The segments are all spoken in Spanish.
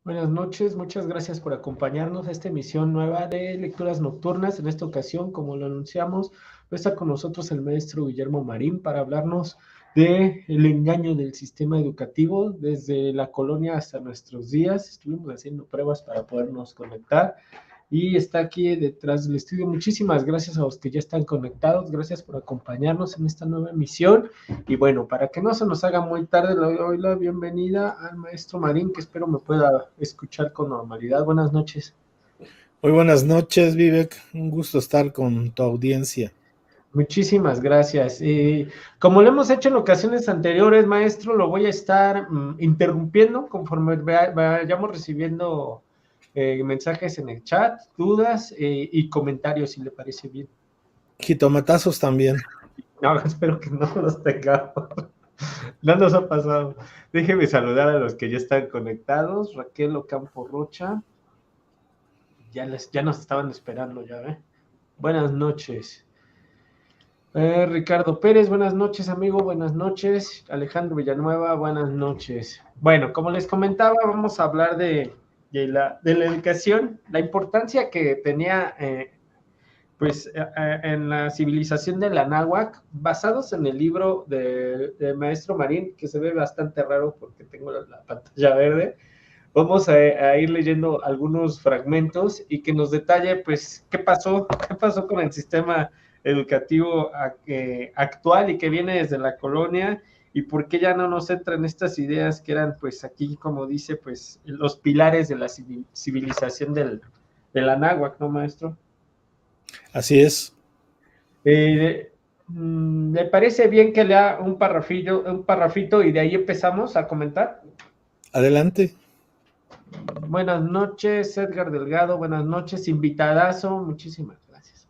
Buenas noches, muchas gracias por acompañarnos a esta emisión nueva de Lecturas Nocturnas. En esta ocasión, como lo anunciamos, está con nosotros el maestro Guillermo Marín para hablarnos de el engaño del sistema educativo desde la colonia hasta nuestros días. Estuvimos haciendo pruebas para podernos conectar y está aquí detrás del estudio. Muchísimas gracias a los que ya están conectados, gracias por acompañarnos en esta nueva emisión. Y bueno, para que no se nos haga muy tarde, le doy la bienvenida al maestro Marín, que espero me pueda escuchar con normalidad. Buenas noches. Muy buenas noches, Vivek. Un gusto estar con tu audiencia. Muchísimas gracias. Como lo hemos hecho en ocasiones anteriores, maestro, lo voy a estar interrumpiendo conforme vayamos recibiendo mensajes en el chat, dudas y comentarios, si le parece bien. Jitomatazos también. No, espero que no los tengamos. No nos ha pasado. Déjeme saludar a los que ya están conectados. Raquel Ocampo Rocha. Ya nos estaban esperando, ya ve. Buenas noches. Ricardo Pérez, buenas noches, amigo, buenas noches. Alejandro Villanueva, buenas noches. Bueno, como les comentaba, vamos a hablar de la educación, la importancia que tenía en la civilización de la náhuatl, basados en el libro de Maestro Marín, que se ve bastante raro porque tengo la pantalla verde. Vamos a ir leyendo algunos fragmentos y que nos detalle, pues, qué pasó con el sistema educativo actual y que viene desde la colonia y por qué ya no nos entran estas ideas que eran, pues, aquí, como dice, pues, los pilares de la civilización de la náhuatl, ¿no, maestro? Así es. ¿Le parece bien que lea un parrafito y de ahí empezamos a comentar? Adelante. Buenas noches, Edgar Delgado, buenas noches, invitadazo, muchísimas gracias.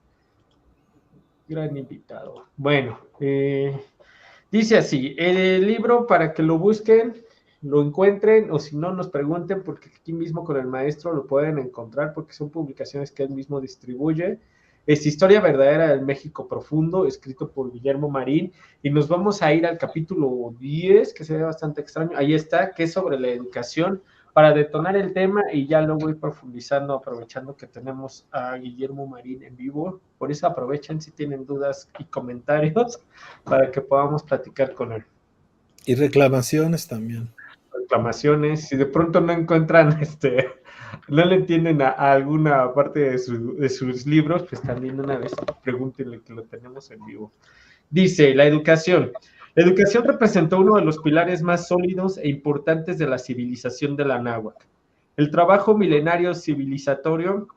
Gran invitado. Bueno, dice así, el libro para que lo busquen, lo encuentren, o si no nos pregunten, porque aquí mismo con el maestro lo pueden encontrar, porque son publicaciones que él mismo distribuye. Es Historia Verdadera del México Profundo, escrito por Guillermo Marín, y nos vamos a ir al capítulo 10, que se ve bastante extraño, ahí está, que es sobre la educación, para detonar el tema y ya luego ir profundizando, aprovechando que tenemos a Guillermo Marín en vivo. Por eso aprovechen si tienen dudas y comentarios para que podamos platicar con él. Y reclamaciones también. Reclamaciones, si de pronto no encuentran, no le entienden a alguna parte de sus libros, pues también una vez pregúntenle, que lo tenemos en vivo. Dice, la educación. La educación representó uno de los pilares más sólidos e importantes de la civilización de la náhuatl. El trabajo milenario civilizatorio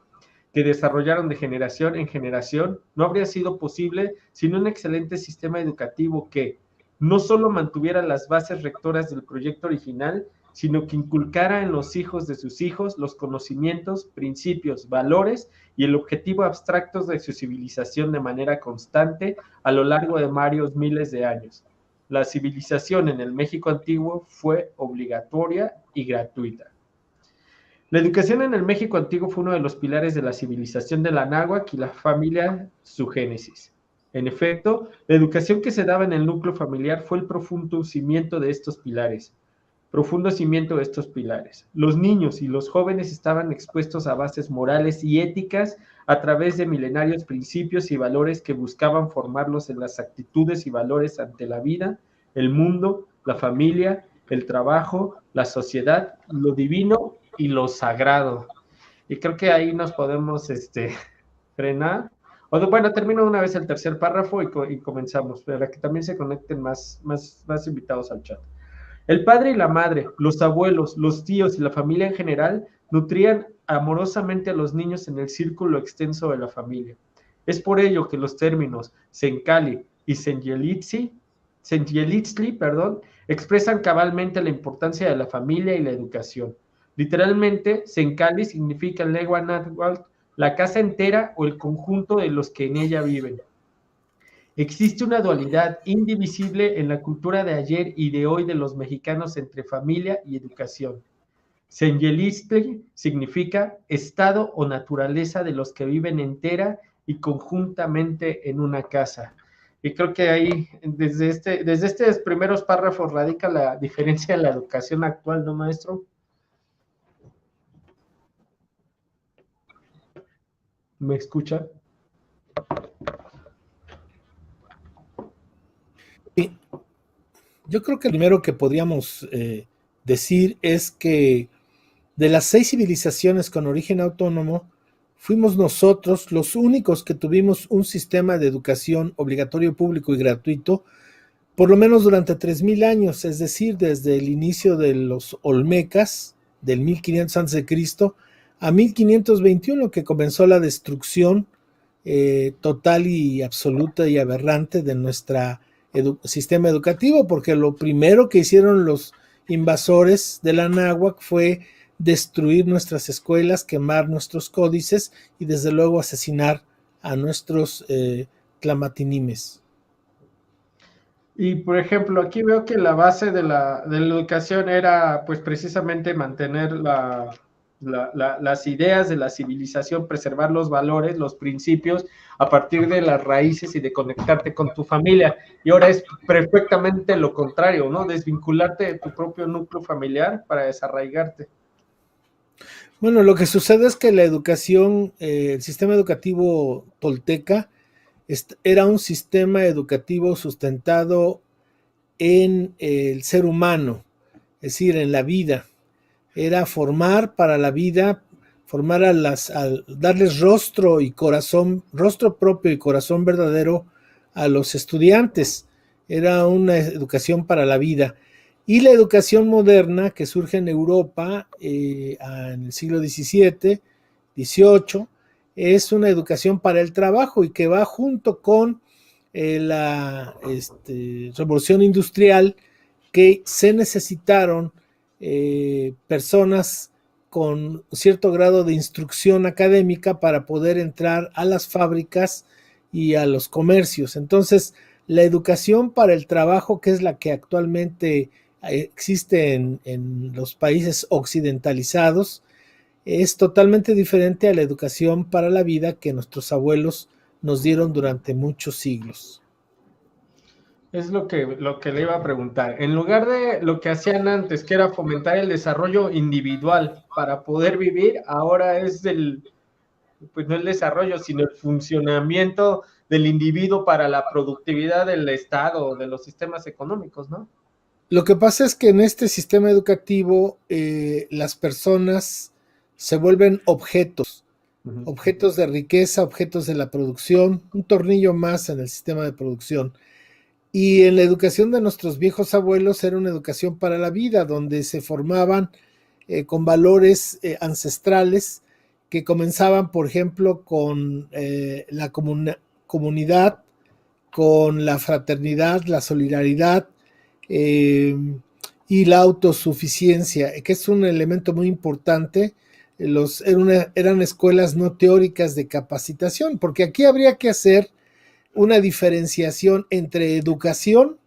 que desarrollaron de generación en generación no habría sido posible sin un excelente sistema educativo que no solo mantuviera las bases rectoras del proyecto original, sino que inculcara en los hijos de sus hijos los conocimientos, principios, valores y el objetivo abstractos de su civilización de manera constante a lo largo de varios miles de años. La civilización en el México antiguo fue obligatoria y gratuita. La educación en el México antiguo fue uno de los pilares de la civilización de la náhuatl y la familia su génesis. En efecto, la educación que se daba en el núcleo familiar fue el profundo cimiento de estos pilares. Los niños y los jóvenes estaban expuestos a bases morales y éticas a través de milenarios principios y valores que buscaban formarlos en las actitudes y valores ante la vida, el mundo, la familia, el trabajo, la sociedad, lo divino y lo sagrado. Y creo que ahí nos podemos frenar. Bueno, termino una vez el tercer párrafo y comenzamos, para que también se conecten más invitados al chat. El padre y la madre, los abuelos, los tíos y la familia en general nutrían amorosamente a los niños en el círculo extenso de la familia. Es por ello que los términos Sencali y Senyelitsi perdón, expresan cabalmente la importancia de la familia y la educación. Literalmente, Sencali significa en lengua náhuatl la casa entera o el conjunto de los que en ella viven. Existe una dualidad indivisible en la cultura de ayer y de hoy de los mexicanos entre familia y educación. Senyelistli significa estado o naturaleza de los que viven entera y conjuntamente en una casa. Y creo que ahí, desde estos primeros párrafos, radica la diferencia de la educación actual, ¿no, maestro? ¿Me escucha? Sí. Yo creo que lo primero que podríamos decir es que de las 6 civilizaciones con origen autónomo, fuimos nosotros los únicos que tuvimos un sistema de educación obligatorio, público y gratuito, por lo menos durante 3000 años, es decir, desde el inicio de los Olmecas, del 1500 a.C., a 1521, que comenzó la destrucción total y absoluta y aberrante de nuestro sistema educativo, porque lo primero que hicieron los invasores de la náhuatl fue destruir nuestras escuelas, quemar nuestros códices y desde luego asesinar a nuestros tlamatinimes. Y por ejemplo, aquí veo que la base de la educación era pues precisamente mantener las ideas de la civilización, preservar los valores, los principios a partir de las raíces y de conectarte con tu familia. Y ahora es perfectamente lo contrario, ¿no? Desvincularte de tu propio núcleo familiar para desarraigarte. Bueno, lo que sucede es que la educación, el sistema educativo tolteca era un sistema educativo sustentado en el ser humano, es decir, en la vida. Era formar para la vida, formar darles rostro y corazón, rostro propio y corazón verdadero a los estudiantes. Era una educación para la vida. Y la educación moderna que surge en Europa en el siglo XVII, XVIII, es una educación para el trabajo y que va junto con la revolución industrial, que se necesitaron personas con cierto grado de instrucción académica para poder entrar a las fábricas y a los comercios. Entonces, la educación para el trabajo, que es la que actualmente existe en los países occidentalizados, es totalmente diferente a la educación para la vida que nuestros abuelos nos dieron durante muchos siglos. Es lo que le iba a preguntar. En lugar de lo que hacían antes, que era fomentar el desarrollo individual para poder vivir, ahora es pues no el desarrollo, sino el funcionamiento del individuo para la productividad del Estado, de los sistemas económicos, ¿no? Lo que pasa es que en este sistema educativo las personas se vuelven objetos, objetos de riqueza, objetos de la producción, un tornillo más en el sistema de producción. Y en la educación de nuestros viejos abuelos era una educación para la vida, donde se formaban con valores ancestrales que comenzaban, por ejemplo, con la comunidad, con la fraternidad, la solidaridad y la autosuficiencia, que es un elemento muy importante. Eran escuelas no teóricas de capacitación, porque aquí habría que hacer una diferenciación entre educación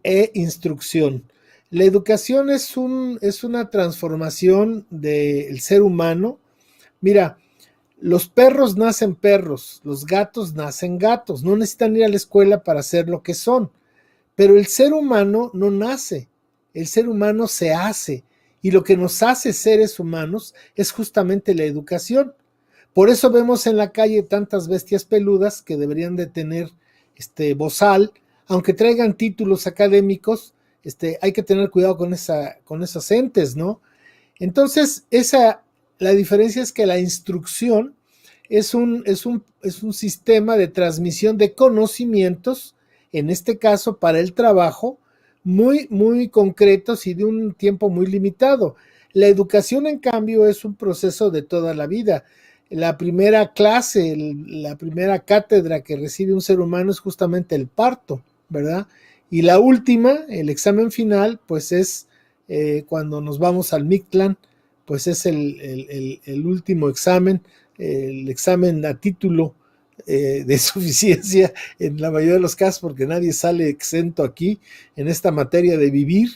e instrucción. La educación es una transformación del ser humano. Mira, los perros nacen perros, los gatos nacen gatos, no necesitan ir a la escuela para ser lo que son. Pero el ser humano no nace, el ser humano se hace. Y lo que nos hace seres humanos es justamente la educación. Por eso vemos en la calle tantas bestias peludas que deberían de tener bozal, aunque traigan títulos académicos, hay que tener cuidado con esos entes, ¿no? Entonces, la diferencia es que la instrucción es un sistema de transmisión de conocimientos, en este caso para el trabajo, muy, muy concretos y de un tiempo muy limitado. La educación, en cambio, es un proceso de toda la vida. La primera clase, la primera cátedra que recibe un ser humano es justamente el parto, ¿verdad? Y la última, el examen final, pues es cuando nos vamos al Mictlán, pues es el último examen, el examen a título de suficiencia en la mayoría de los casos, porque nadie sale exento aquí en esta materia de vivir,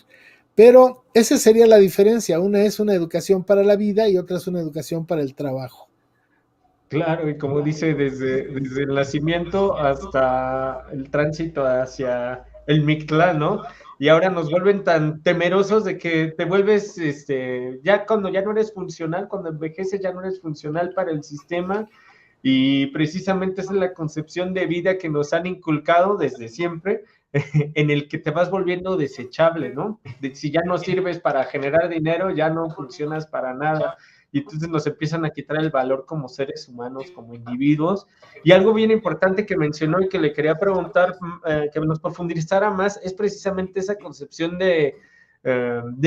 pero esa sería la diferencia. Una es una educación para la vida y otra es una educación para el trabajo. Claro, y como dice, desde el nacimiento hasta el tránsito hacia el Mictlán, ¿no? Y ahora nos vuelven tan temerosos de que te vuelves, ya cuando ya no eres funcional, cuando envejeces ya no eres funcional para el sistema, y precisamente esa es la concepción de vida que nos han inculcado desde siempre, en el que te vas volviendo desechable, ¿no? Si ya no sirves para generar dinero, ya no funcionas para nada. Y entonces nos empiezan a quitar el valor como seres humanos, como individuos. Y algo bien importante que mencionó y que le quería preguntar, que nos profundizara más, es precisamente esa concepción de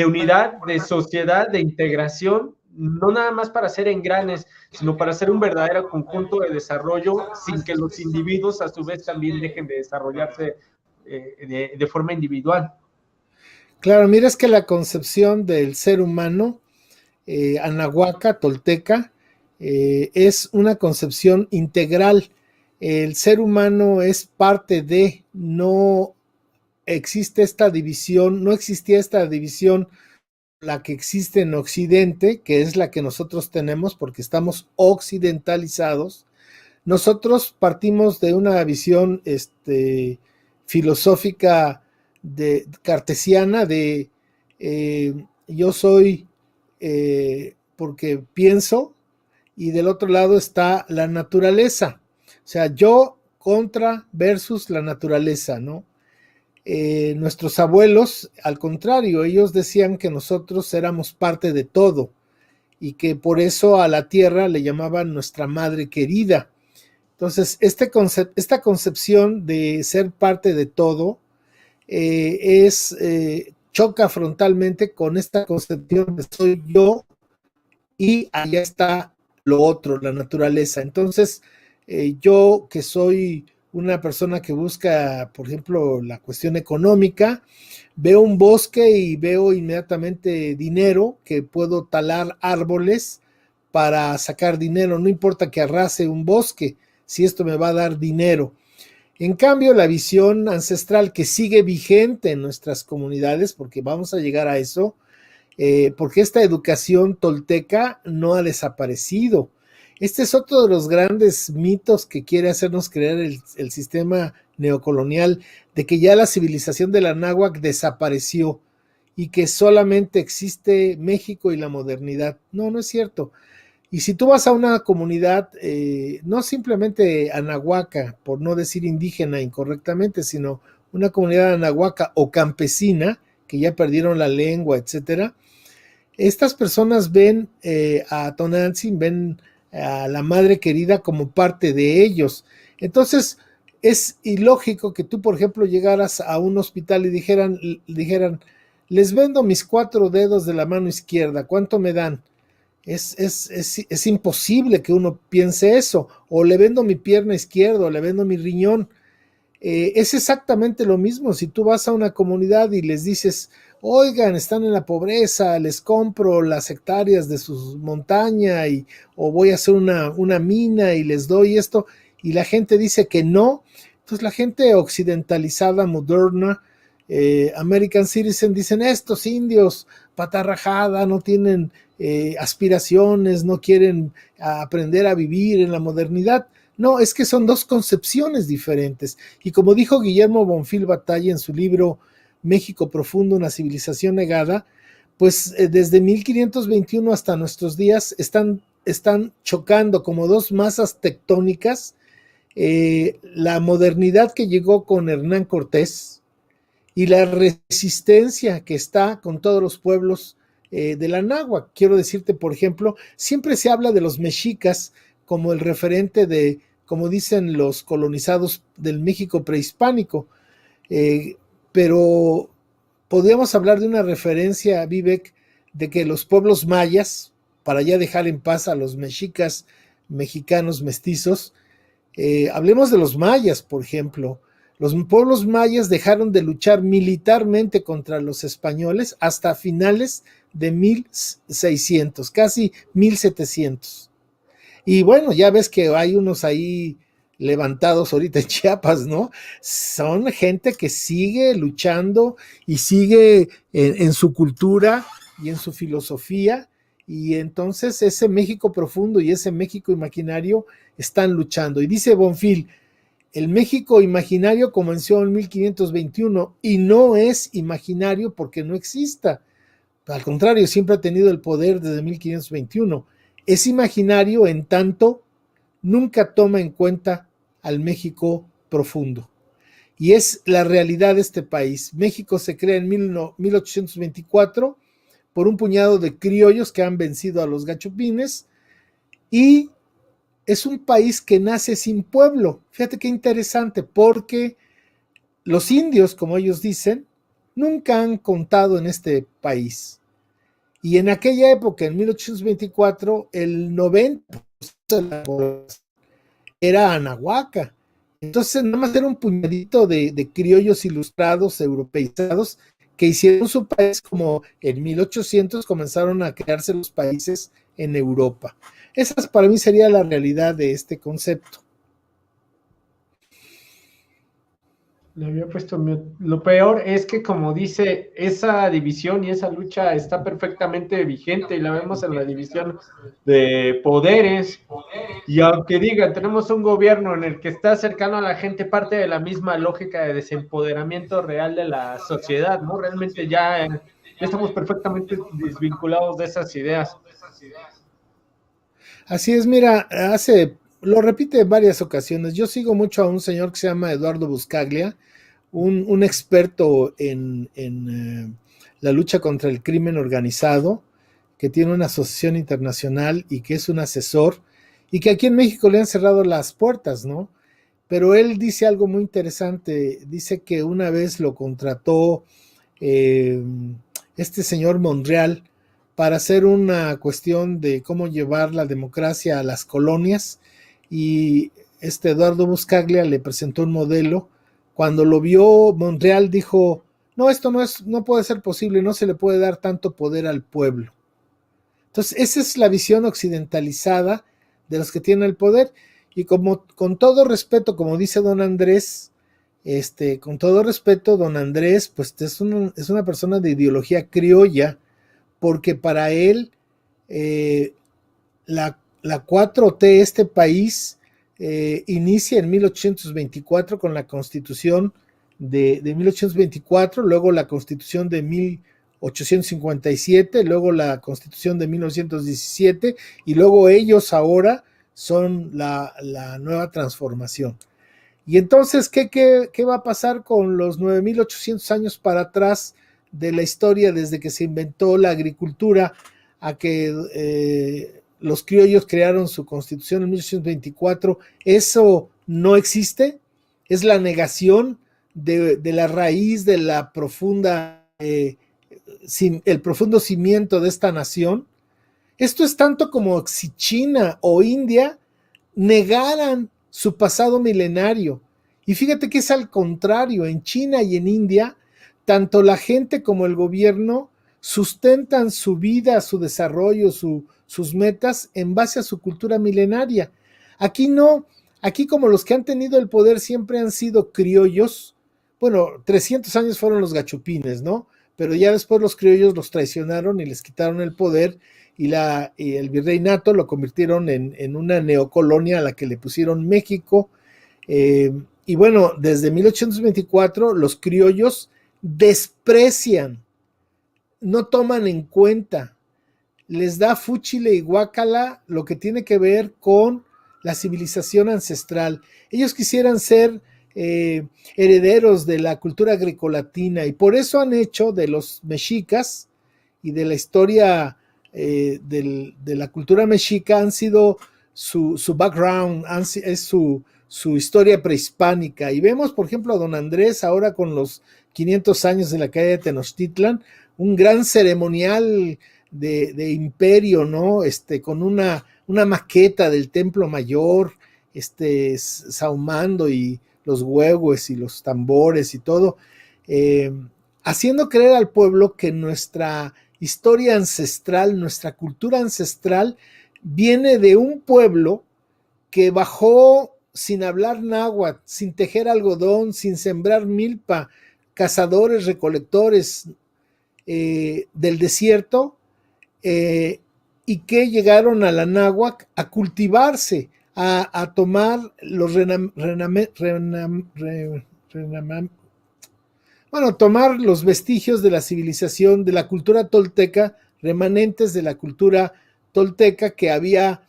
unidad, de sociedad, de integración, no nada más para ser engranes, sino para ser un verdadero conjunto de desarrollo sin que los individuos a su vez también dejen de desarrollarse de forma individual. Claro, mira, es que la concepción del ser humano anahuaca, tolteca, es una concepción integral. El ser humano es parte de, no existe esta división, no existía esta división, la que existe en Occidente, que es la que nosotros tenemos porque estamos occidentalizados. Nosotros partimos de una visión filosófica cartesiana de yo soy porque pienso, y del otro lado está la naturaleza. O sea, yo contra versus la naturaleza, ¿no? Nuestros abuelos, al contrario, ellos decían que nosotros éramos parte de todo y que por eso a la tierra le llamaban nuestra madre querida. Entonces, esta concepción de ser parte de todo choca frontalmente con esta concepción de soy yo y allá está lo otro, la naturaleza. Entonces, yo que soy una persona que busca, por ejemplo, la cuestión económica, veo un bosque y veo inmediatamente dinero, que puedo talar árboles para sacar dinero, no importa que arrase un bosque, si esto me va a dar dinero. En cambio, la visión ancestral que sigue vigente en nuestras comunidades, porque vamos a llegar a eso, porque esta educación tolteca no ha desaparecido. Este es otro de los grandes mitos que quiere hacernos creer el sistema neocolonial, de que ya la civilización de la náhuatl desapareció y que solamente existe México y la modernidad. No, no es cierto. Y si tú vas a una comunidad, no simplemente anahuaca, por no decir indígena incorrectamente, sino una comunidad anahuaca o campesina, que ya perdieron la lengua, etcétera, estas personas ven a Tonantzin, ven a la madre querida como parte de ellos. Entonces, es ilógico que tú, por ejemplo, llegaras a un hospital y dijeran, les vendo mis 4 dedos de la mano izquierda, ¿cuánto me dan? Es imposible que uno piense eso. O le vendo mi pierna izquierda, o le vendo mi riñón. Es exactamente lo mismo. Si tú vas a una comunidad y les dices, oigan, están en la pobreza, les compro las hectáreas de su montaña o voy a hacer una mina y les doy esto, y la gente dice que no, entonces la gente occidentalizada, moderna, American Citizen, dicen, estos indios, pata rajada, no tienen aspiraciones, no quieren aprender a vivir en la modernidad. No, es que son dos concepciones diferentes. Y como dijo Guillermo Bonfil Batalla en su libro México Profundo, una civilización negada, pues desde 1521 hasta nuestros días están chocando como dos masas tectónicas, la modernidad que llegó con Hernán Cortés y la resistencia que está con todos los pueblos de la náhuatl. Quiero decirte, por ejemplo, siempre se habla de los mexicas como el referente de, como dicen los colonizados del México prehispánico, pero podríamos hablar de una referencia, Vivek, de que los pueblos mayas, para ya dejar en paz a los mexicas mexicanos mestizos, hablemos de los mayas, por ejemplo. Los pueblos mayas dejaron de luchar militarmente contra los españoles hasta finales de 1600, casi 1700. Y bueno, ya ves que hay unos ahí levantados ahorita en Chiapas, ¿no? Son gente que sigue luchando y sigue en su cultura y en su filosofía, y entonces ese México profundo y ese México imaginario están luchando. Y dice Bonfil, el México imaginario comenzó en 1521 y no es imaginario porque no exista. Al contrario, siempre ha tenido el poder desde 1521. Es imaginario en tanto nunca toma en cuenta al México profundo. Y es la realidad de este país. México se crea en 1824 por un puñado de criollos que han vencido a los gachupines, y es un país que nace sin pueblo. Fíjate qué interesante, porque los indios, como ellos dicen, nunca han contado en este país. Y en aquella época, en 1824, el 90% de la población era anahuaca. Entonces, nada más era un puñadito de criollos ilustrados, europeizados, que hicieron su país, como en 1800 comenzaron a crearse los países en Europa. Esa para mí sería la realidad de este concepto. Le había puesto mute. Lo peor es que, como dice, esa división y esa lucha está perfectamente vigente y la vemos en la división de poderes. Y aunque digan, tenemos un gobierno en el que está cercano a la gente, parte de la misma lógica de desempoderamiento real de la sociedad, ¿no? Realmente ya estamos perfectamente desvinculados de esas ideas. Así es, mira, lo repite en varias ocasiones. Yo sigo mucho a un señor que se llama Eduardo Buscaglia, un experto en la lucha contra el crimen organizado, que tiene una asociación internacional y que es un asesor, y que aquí en México le han cerrado las puertas, ¿no? Pero él dice algo muy interesante. Dice que una vez lo contrató este señor Monreal para hacer una cuestión de cómo llevar la democracia a las colonias, y este Eduardo Buscaglia le presentó un modelo. Cuando lo vio, Monreal dijo, no, esto no puede ser posible, no se le puede dar tanto poder al pueblo. Entonces, esa es la visión occidentalizada de los que tienen el poder. Y como, con todo respeto, como dice don Andrés, con todo respeto, don Andrés, pues es una persona de ideología criolla, porque para él la 4T, este país, inicia en 1824 con la Constitución de 1824, luego la Constitución de 1857, luego la Constitución de 1917, y luego ellos ahora son la nueva transformación. Y entonces, ¿qué va a pasar con los 9,800 años para atrás de la historia, desde que se inventó la agricultura a que los criollos crearon su constitución en 1824? Eso no existe, es la negación de la raíz de la profunda, el profundo cimiento de esta nación. Esto es tanto como si China o India negaran su pasado milenario. Y fíjate que es al contrario, en China y en India, tanto la gente como el gobierno sustentan su vida, su desarrollo, sus metas en base a su cultura milenaria. Aquí no, aquí como los que han tenido el poder siempre han sido criollos. Bueno, 300 años fueron los gachupines, ¿no? Pero ya después los criollos los traicionaron y les quitaron el poder, y el virreinato lo convirtieron en una neocolonia a la que le pusieron México. Y bueno, desde 1824 los criollos desprecian, no toman en cuenta, les da fúchile y guácala lo que tiene que ver con la civilización ancestral. Ellos quisieran ser herederos de la cultura grecolatina, y por eso han hecho de los mexicas y de la historia de la cultura mexica, han sido su background, es su historia prehispánica. Y vemos, por ejemplo, a don Andrés ahora con los 500 años de la caída de Tenochtitlan, un gran ceremonial de imperio, ¿no? Con una maqueta del Templo Mayor, sahumando y los huehues y los tambores y todo, haciendo creer al pueblo que nuestra historia ancestral, nuestra cultura ancestral, viene de un pueblo que bajó sin hablar náhuatl, sin tejer algodón, sin sembrar milpa, cazadores, recolectores del desierto, y que llegaron a la náhuatl a cultivarse, a tomar los tomar los vestigios de la civilización, de la cultura tolteca, remanentes de la cultura tolteca que había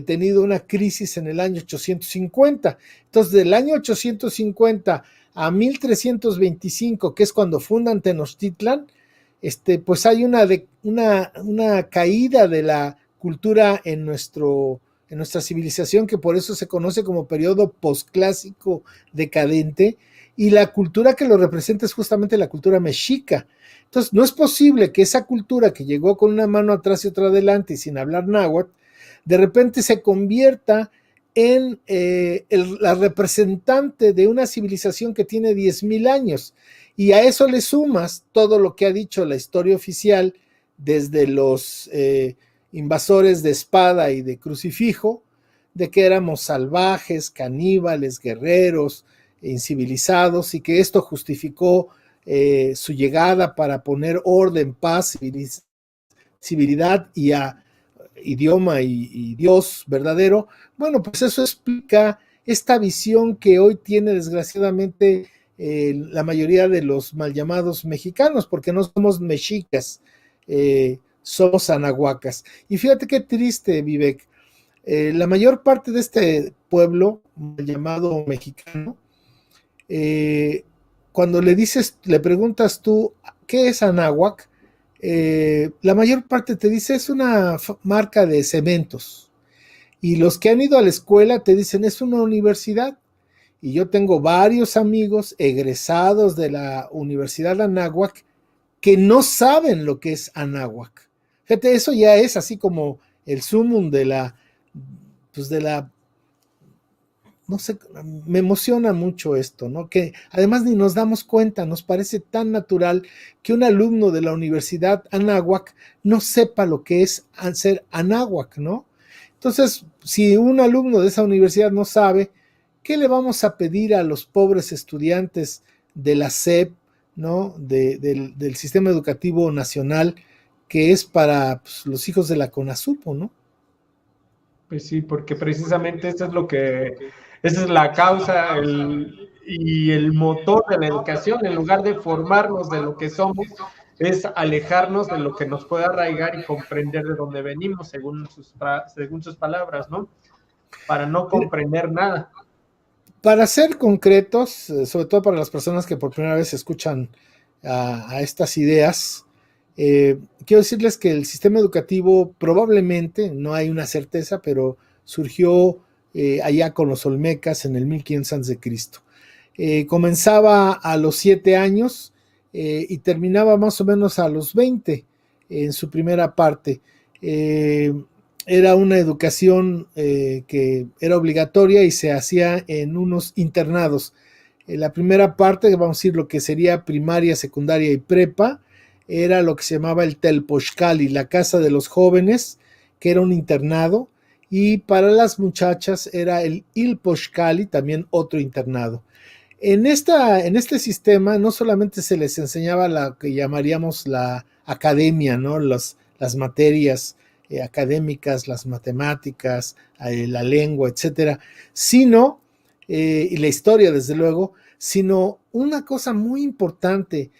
tenido una crisis en el año 850. Entonces, del año 850 a 1325, que es cuando fundan Tenochtitlan, pues hay una caída de la cultura en nuestra civilización, que por eso se conoce como periodo posclásico decadente, y la cultura que lo representa es justamente la cultura mexica. Entonces, no es posible que esa cultura que llegó con una mano atrás y otra adelante y sin hablar náhuatl, de repente se convierta en la representante de una civilización que tiene 10,000 años. Y a eso le sumas todo lo que ha dicho la historia oficial, desde los invasores de espada y de crucifijo, de que éramos salvajes, caníbales, guerreros, incivilizados, y que esto justificó su llegada para poner orden, paz, civilidad y a idioma y Dios verdadero. Bueno, pues eso explica esta visión que hoy tiene desgraciadamente la mayoría de los mal llamados mexicanos, porque no somos mexicas, somos anahuacas. Y fíjate qué triste, Vivek, la mayor parte de este pueblo mal llamado mexicano, cuando le preguntas tú qué es anáhuac, la mayor parte te dice es una marca de cementos, y los que han ido a la escuela te dicen es una universidad. Y yo tengo varios amigos egresados de la Universidad Anáhuac que no saben lo que es anáhuac. Fíjate, eso ya es así como el sumum pues no sé, me emociona mucho esto, ¿no? Que además ni nos damos cuenta, nos parece tan natural que un alumno de la Universidad Anáhuac no sepa lo que es ser anáhuac, ¿no? Entonces, si un alumno de esa universidad no sabe, ¿qué le vamos a pedir a los pobres estudiantes de la SEP, ¿no? Del Sistema Educativo Nacional, que es para pues, los hijos de la CONASUPO, ¿no? Pues sí, porque precisamente esa es la causa y el motor de la educación. En lugar de formarnos de lo que somos, es alejarnos de lo que nos puede arraigar y comprender de dónde venimos, según sus palabras, ¿no? Para no comprender nada. Para ser concretos, sobre todo para las personas que por primera vez escuchan a estas ideas, quiero decirles que el sistema educativo probablemente, no hay una certeza, pero surgió allá con los olmecas en el 1500 a.C. Comenzaba a los 7 años y terminaba más o menos a los 20 en su primera parte. Era una educación que era obligatoria y se hacía en unos internados. La primera parte, vamos a decir lo que sería primaria, secundaria y prepa, era lo que se llamaba el Telpochcali, la casa de los jóvenes, que era un internado, y para las muchachas era el Ilpochcali, también otro internado. En este sistema no solamente se les enseñaba lo que llamaríamos la academia, ¿no? Las materias académicas, las matemáticas, la lengua, etcétera, sino, y la historia desde luego, sino una cosa muy importante: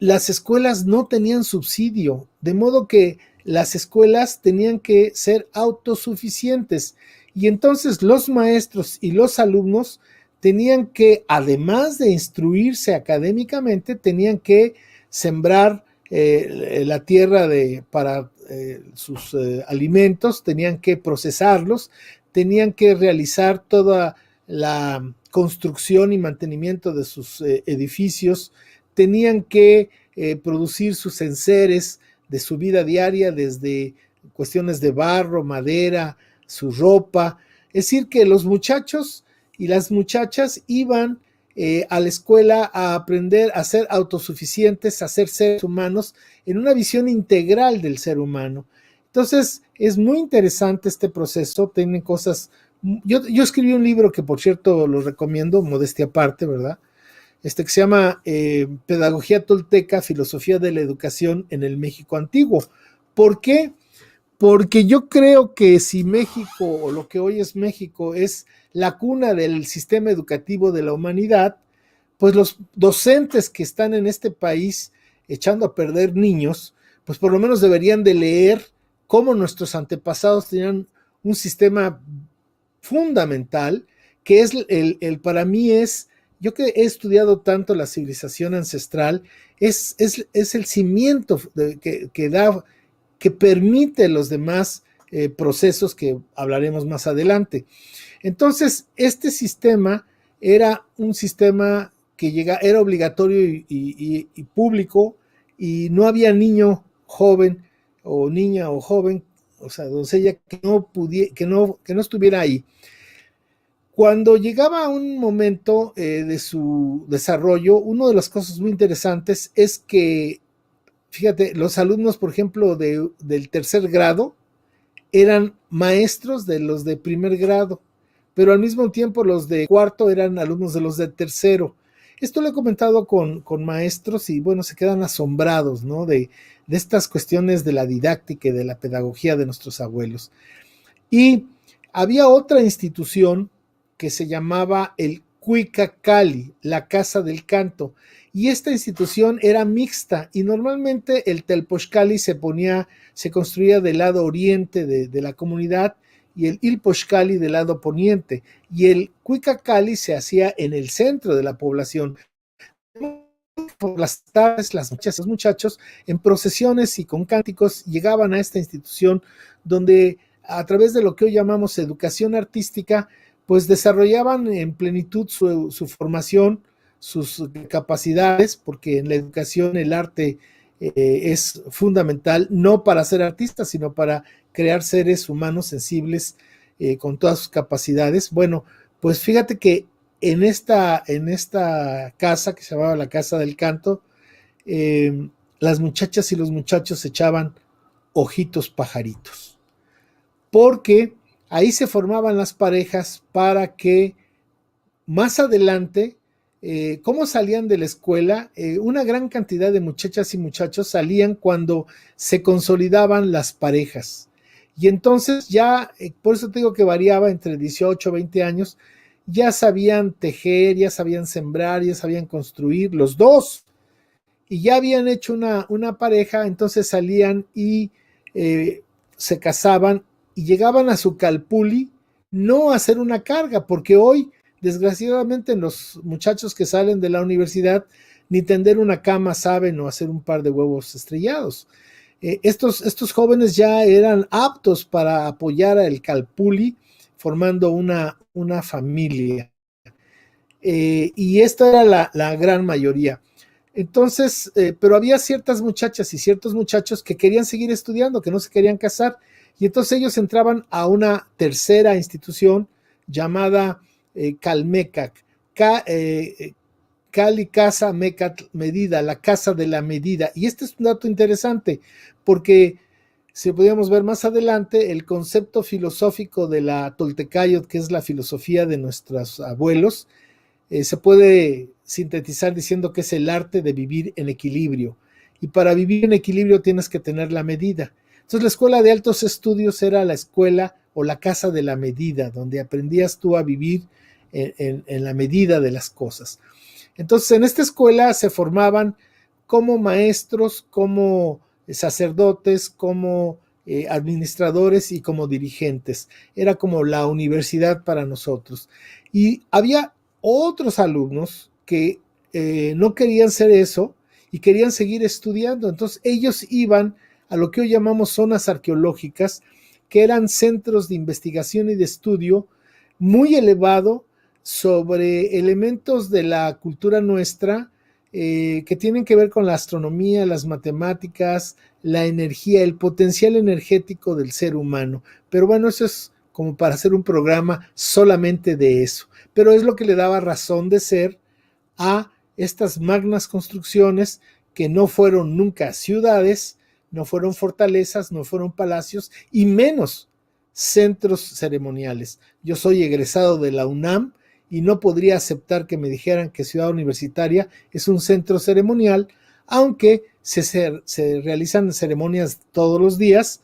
las escuelas no tenían subsidio, de modo que las escuelas tenían que ser autosuficientes, y entonces los maestros y los alumnos tenían que, además de instruirse académicamente, tenían que sembrar la tierra para sus alimentos, tenían que procesarlos, tenían que realizar toda la construcción y mantenimiento de sus edificios, tenían que producir sus enseres de su vida diaria, desde cuestiones de barro, madera, su ropa. Es decir, que los muchachos y las muchachas iban a la escuela a aprender a ser autosuficientes, a ser seres humanos en una visión integral del ser humano. Entonces, es muy interesante este proceso, tienen cosas. Yo escribí un libro que, por cierto, lo recomiendo, modestia aparte, ¿verdad? Que se llama Pedagogía Tolteca, Filosofía de la Educación en el México Antiguo. ¿Por qué? Porque yo creo que si México, o lo que hoy es México, es la cuna del sistema educativo de la humanidad, pues los docentes que están en este país echando a perder niños, pues por lo menos deberían de leer cómo nuestros antepasados tenían un sistema fundamental, que es para mí es, yo que he estudiado tanto la civilización ancestral, es el cimiento que permite los demás procesos que hablaremos más adelante. Entonces, este sistema era un sistema que era obligatorio y público, y no había niño joven o niña o joven, o sea, doncella, que no estuviera ahí. Cuando llegaba un momento de su desarrollo, una de las cosas muy interesantes es que, fíjate, los alumnos, por ejemplo, del tercer grado, eran maestros de los de primer grado, pero al mismo tiempo los de cuarto eran alumnos de los de tercero. Esto lo he comentado con maestros y bueno, se quedan asombrados, ¿no? De estas cuestiones de la didáctica y de la pedagogía de nuestros abuelos. Y había otra institución que se llamaba el Cuicacali, la Casa del Canto, y esta institución era mixta, y normalmente el Telpochcali se construía del lado oriente de la comunidad, y el Ilpochcali del lado poniente, y el Cuicacali se hacía en el centro de la población. Por las tardes, las muchachas, los muchachos, en procesiones y con cánticos, llegaban a esta institución donde, a través de lo que hoy llamamos educación artística, pues desarrollaban en plenitud su formación, sus capacidades, porque en la educación el arte es fundamental, no para ser artistas, sino para crear seres humanos sensibles con todas sus capacidades. Bueno, pues fíjate que en esta casa, que se llamaba la Casa del Canto, las muchachas y los muchachos echaban ojitos pajaritos, porque ahí se formaban las parejas para que más adelante, ¿cómo salían de la escuela? Una gran cantidad de muchachas y muchachos salían cuando se consolidaban las parejas. Y entonces ya, por eso te digo que variaba entre 18 y 20 años, ya sabían tejer, ya sabían sembrar, ya sabían construir, los dos. Y ya habían hecho una pareja, entonces salían y se casaban y llegaban a su calpuli, no a hacer una carga, porque hoy, desgraciadamente, los muchachos que salen de la universidad ni tender una cama saben, o hacer un par de huevos estrellados. Estos jóvenes ya eran aptos para apoyar al calpuli, formando una familia. Y esta era la gran mayoría. Entonces, pero había ciertas muchachas y ciertos muchachos que querían seguir estudiando, que no se querían casar, y entonces ellos entraban a una tercera institución llamada Calmecac, Cali Casa Mecat Medida, la Casa de la Medida. Y este es un dato interesante, porque si podíamos ver más adelante, el concepto filosófico de la Toltecayot, que es la filosofía de nuestros abuelos, se puede sintetizar diciendo que es el arte de vivir en equilibrio. Y para vivir en equilibrio tienes que tener la medida. Entonces la escuela de altos estudios era la escuela o la casa de la medida, donde aprendías tú a vivir en la medida de las cosas. Entonces en esta escuela se formaban como maestros, como sacerdotes, como administradores y como dirigentes. Era como la universidad para nosotros. Y había otros alumnos que no querían ser eso y querían seguir estudiando. Entonces ellos iban a lo que hoy llamamos zonas arqueológicas, que eran centros de investigación y de estudio muy elevado sobre elementos de la cultura nuestra que tienen que ver con la astronomía, las matemáticas, la energía, el potencial energético del ser humano. Pero bueno, eso es como para hacer un programa solamente de eso, pero es lo que le daba razón de ser a estas magnas construcciones que no fueron nunca ciudades, no fueron fortalezas, no fueron palacios y menos centros ceremoniales. Yo soy egresado de la UNAM y no podría aceptar que me dijeran que Ciudad Universitaria es un centro ceremonial, aunque se realizan ceremonias todos los días,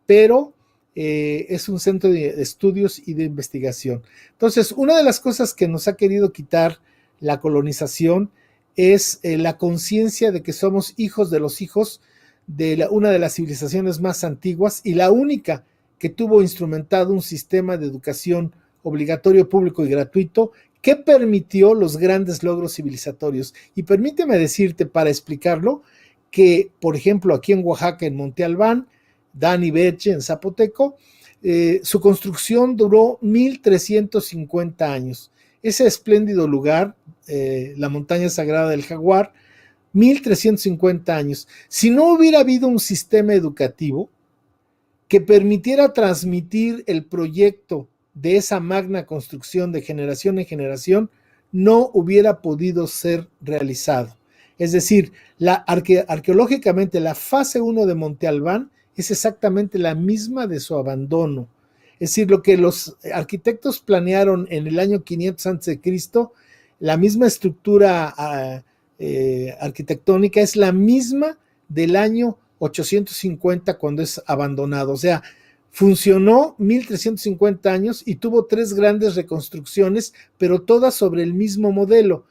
pero es un centro de estudios y de investigación. Entonces, una de las cosas que nos ha querido quitar la colonización es la conciencia de que somos hijos de los hijos de una de las civilizaciones más antiguas y la única que tuvo instrumentado un sistema de educación obligatorio, público y gratuito que permitió los grandes logros civilizatorios. Y permíteme decirte, para explicarlo, que, por ejemplo, aquí en Oaxaca, en Monte Albán, Dani Beche, en Zapoteco, su construcción duró 1350 años. Ese espléndido lugar, la montaña sagrada del Jaguar, 1350 años. Si no hubiera habido un sistema educativo que permitiera transmitir el proyecto de esa magna construcción de generación en generación, no hubiera podido ser realizado. Es decir, arqueológicamente la fase 1 de Monte Albán es exactamente la misma de su abandono. Es decir, lo que los arquitectos planearon en el año 500 a.C., la misma estructura arquitectónica es la misma del año 850 cuando es abandonado. O sea, funcionó 1350 años y tuvo 3 grandes reconstrucciones, pero todas sobre el mismo modelo.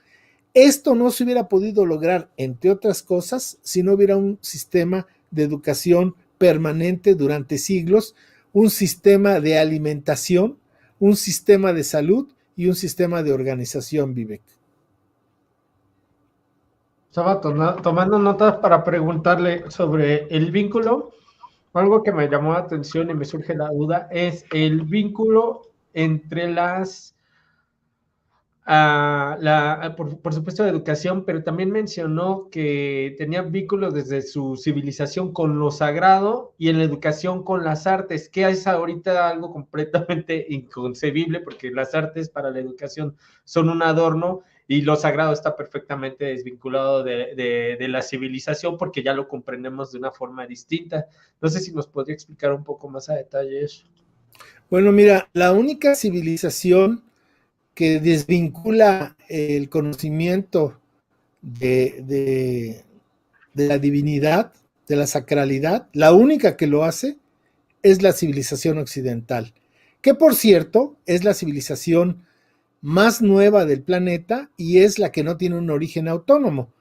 Esto no se hubiera podido lograr, entre otras cosas, si no hubiera un sistema de educación permanente durante siglos, un sistema de alimentación, un sistema de salud y un sistema de organización, Vivek. Estaba tomando notas para preguntarle sobre el vínculo. Algo que me llamó la atención y me surge la duda es el vínculo entre por supuesto, de educación, pero también mencionó que tenía vínculos desde su civilización con lo sagrado y en la educación con las artes, que es ahorita algo completamente inconcebible porque las artes para la educación son un adorno y lo sagrado está perfectamente desvinculado de la civilización porque ya lo comprendemos de una forma distinta. No sé si nos podría explicar un poco más a detalle eso. Bueno, mira, la única civilización que desvincula el conocimiento de la divinidad, de la sacralidad, la única que lo hace es la civilización occidental, que por cierto es la civilización más nueva del planeta y es la que no tiene un origen autónomo,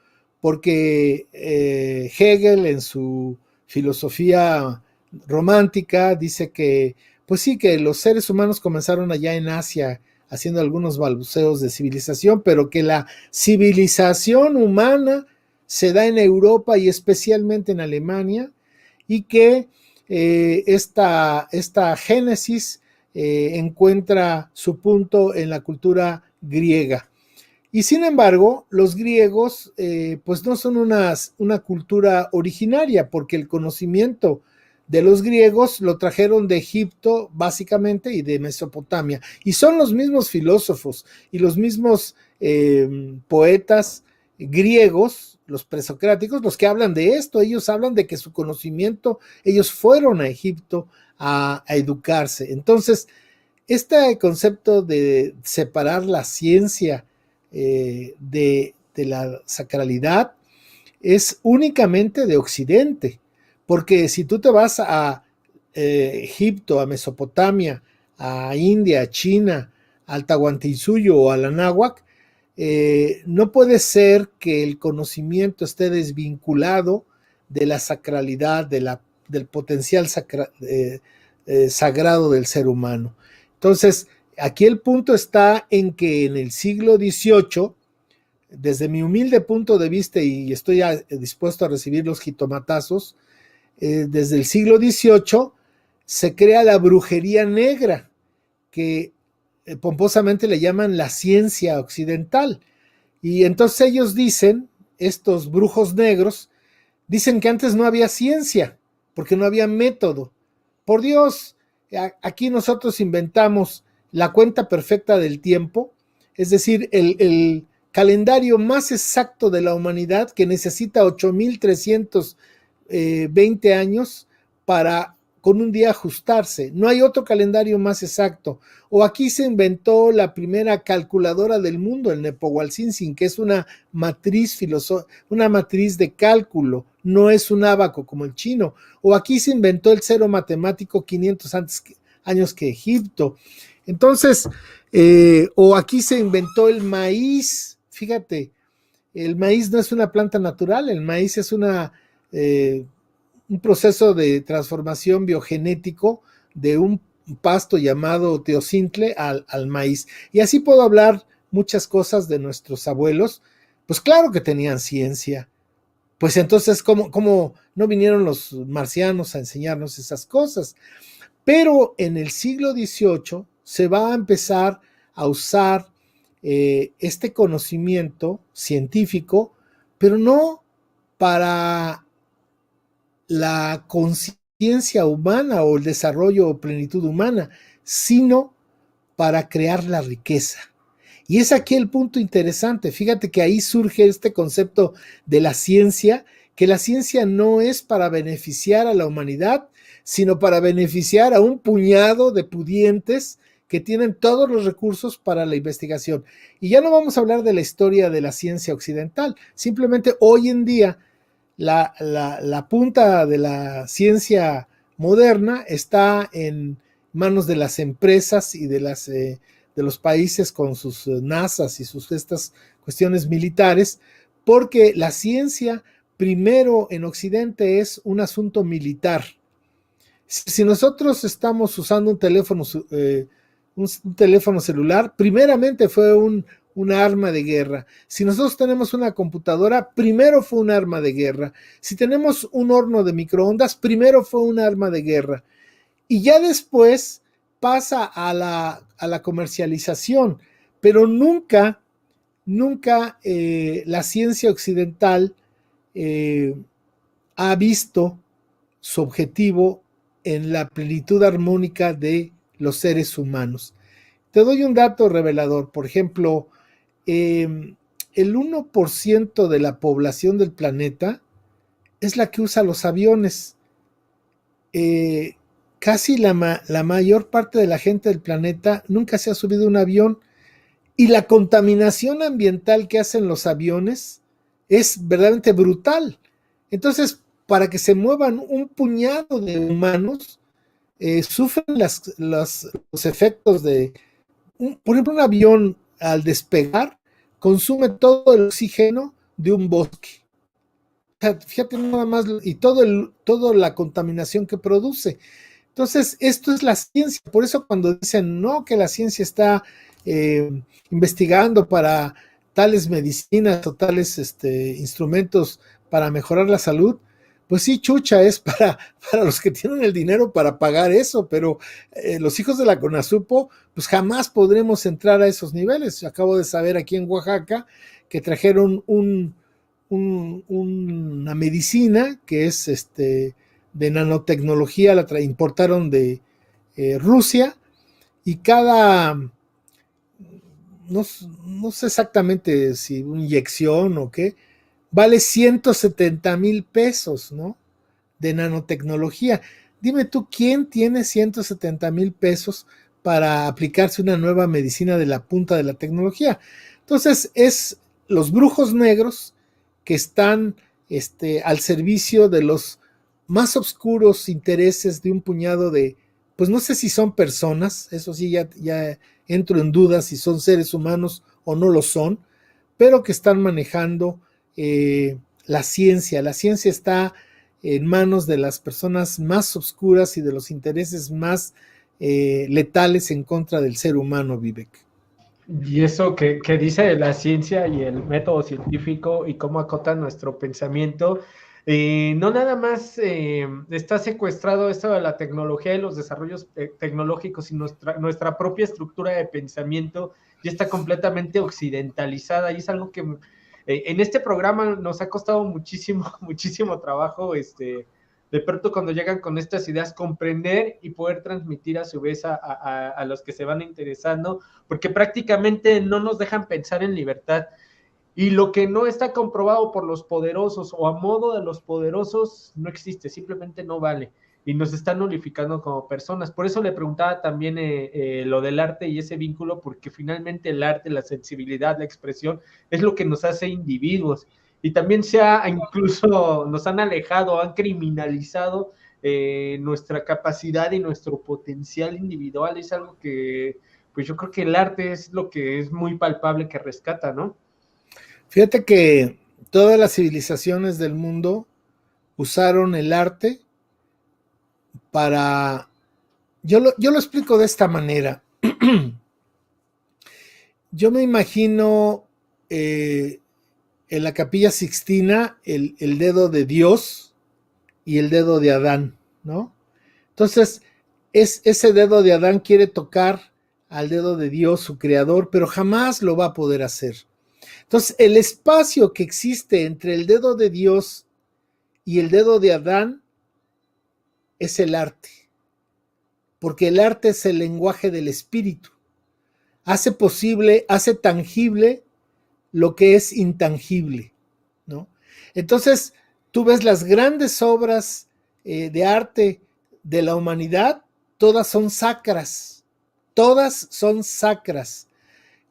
porque Hegel en su filosofía romántica dice que, pues sí, que los seres humanos comenzaron allá en Asia haciendo algunos balbuceos de civilización, pero que la civilización humana se da en Europa y especialmente en Alemania, y que esta génesis encuentra su punto en la cultura griega. Y sin embargo, los griegos pues no son una cultura originaria, porque el conocimiento de los griegos lo trajeron de Egipto básicamente y de Mesopotamia. Y son los mismos filósofos y los mismos poetas griegos, los presocráticos, los que hablan de esto. Ellos hablan de que su conocimiento, ellos fueron a Egipto a educarse. Entonces, este concepto de separar la ciencia de la sacralidad es únicamente de Occidente, porque si tú te vas a Egipto, a Mesopotamia, a India, a China, al Tahuantinsuyo o al Anáhuac, no puede ser que el conocimiento esté desvinculado de la sacralidad, del potencial sagrado del ser humano. Entonces, aquí el punto está en que en el siglo XVIII, desde mi humilde punto de vista, y estoy dispuesto a recibir los jitomatazos, desde el siglo XVIII se crea la brujería negra, que pomposamente le llaman la ciencia occidental. Y entonces ellos dicen, estos brujos negros, dicen que antes no había ciencia, porque no había método. Por Dios, Aquí nosotros inventamos la cuenta perfecta del tiempo, es decir, el calendario más exacto de la humanidad, que necesita 8,320 años para con un día ajustarse. No hay otro calendario más exacto. O aquí se inventó la primera calculadora del mundo, el Nepohualcínsin, que es una matriz de cálculo, no es un ábaco como el chino. O aquí se inventó el cero matemático 500 años que Egipto. Entonces, o aquí se inventó el maíz. Fíjate, el maíz no es una planta natural, el maíz es un proceso de transformación biogenético de un pasto llamado teocintle al maíz. Y así puedo hablar muchas cosas de nuestros abuelos. Pues claro que tenían ciencia. Pues entonces, ¿cómo no vinieron los marcianos a enseñarnos esas cosas? Pero en el siglo XVIII se va a empezar a usar este conocimiento científico, pero no para la conciencia humana o el desarrollo o plenitud humana, sino para crear la riqueza. Y es aquí el punto interesante. Fíjate que ahí surge este concepto de la ciencia, que la ciencia no es para beneficiar a la humanidad, sino para beneficiar a un puñado de pudientes que tienen todos los recursos para la investigación. Y ya no vamos a hablar de la historia de la ciencia occidental, simplemente hoy en día la punta de la ciencia moderna está en manos de las empresas y de los países con sus NASAs y estas cuestiones militares, porque la ciencia primero en Occidente es un asunto militar. Si nosotros estamos usando un teléfono celular, primeramente fue una arma de guerra. Si nosotros tenemos una computadora, primero fue un arma de guerra. Si tenemos un horno de microondas, primero fue un arma de guerra. Y ya después pasa a la comercialización, pero nunca la ciencia occidental ha visto su objetivo en la plenitud armónica de los seres humanos. Te doy un dato revelador. Por ejemplo, el 1% de la población del planeta es la que usa los aviones. Casi la mayor parte de la gente del planeta nunca se ha subido a un avión, y la contaminación ambiental que hacen los aviones es verdaderamente brutal. Entonces, para que se muevan un puñado de humanos, sufren los efectos por ejemplo, un avión al despegar consume todo el oxígeno de un bosque. O sea, fíjate nada más, y toda la contaminación que produce. Entonces, esto es la ciencia. Por eso cuando dicen, no, que la ciencia está investigando para tales medicinas o tales instrumentos para mejorar la salud, pues sí, chucha, es para los que tienen el dinero para pagar eso, pero los hijos de la CONAZUPO, pues jamás podremos entrar a esos niveles. Acabo de saber aquí en Oaxaca que trajeron una medicina que es de nanotecnología, la importaron de Rusia, y no sé exactamente si una inyección o qué, vale 170,000 pesos, ¿no? De nanotecnología. Dime tú, ¿quién tiene 170,000 pesos para aplicarse una nueva medicina de la punta de la tecnología? Entonces, es los brujos negros que están al servicio de los más oscuros intereses de un puñado de, pues no sé si son personas, eso sí ya entro en dudas si son seres humanos o no lo son, pero que están manejando la ciencia. La ciencia está en manos de las personas más oscuras y de los intereses más letales en contra del ser humano, Vivek. Y eso que dice la ciencia y el método científico y cómo acota nuestro pensamiento, no nada más está secuestrado esto de la tecnología y los desarrollos tecnológicos, y nuestra propia estructura de pensamiento ya está completamente occidentalizada, y es algo que en este programa nos ha costado muchísimo, muchísimo trabajo de pronto cuando llegan con estas ideas, comprender y poder transmitir a su vez a los que se van interesando, porque prácticamente no nos dejan pensar en libertad. Y lo que no está comprobado por los poderosos o a modo de los poderosos no existe, simplemente no vale. Y nos están nulificando como personas. Por eso le preguntaba también lo del arte y ese vínculo, porque finalmente el arte, la sensibilidad, la expresión, es lo que nos hace individuos. Y también incluso nos han alejado, han criminalizado nuestra capacidad y nuestro potencial individual. Es algo que, pues yo creo que el arte es lo que es muy palpable que rescata, ¿no? Fíjate que todas las civilizaciones del mundo usaron el arte para... Yo lo explico de esta manera. Yo me imagino en la Capilla Sixtina el dedo de Dios y el dedo de Adán, ¿no? Entonces, ese dedo de Adán quiere tocar al dedo de Dios, su creador, pero jamás lo va a poder hacer. Entonces, el espacio que existe entre el dedo de Dios y el dedo de Adán es el arte, porque el arte es el lenguaje del espíritu. Hace posible, hace tangible lo que es intangible, ¿no? Entonces, tú ves las grandes obras de arte de la humanidad, todas son sacras, todas son sacras.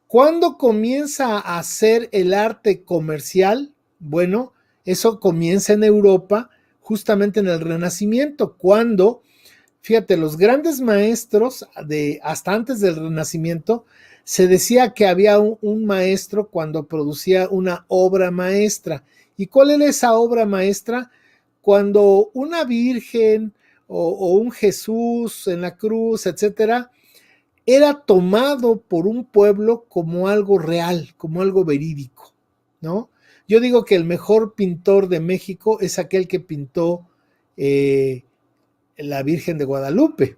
¿Cuándo comienza a hacer el arte comercial? Bueno, eso comienza en Europa, justamente en el Renacimiento, cuando, fíjate, los grandes maestros, hasta antes del Renacimiento, se decía que había un maestro cuando producía una obra maestra. ¿Y cuál era esa obra maestra? Cuando una virgen o un Jesús en la cruz, etcétera, era tomado por un pueblo como algo real, como algo verídico, ¿no? Yo digo que el mejor pintor de México es aquel que pintó la Virgen de Guadalupe.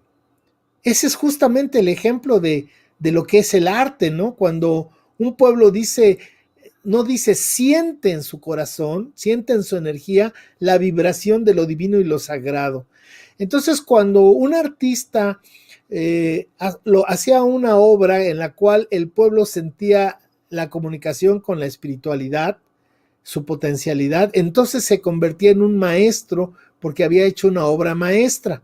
Ese es justamente el ejemplo de lo que es el arte, ¿no? Cuando un pueblo dice, no dice, siente en su corazón, siente en su energía la vibración de lo divino y lo sagrado. Entonces, cuando un artista hacía una obra en la cual el pueblo sentía la comunicación con la espiritualidad, su potencialidad, entonces se convertía en un maestro porque había hecho una obra maestra.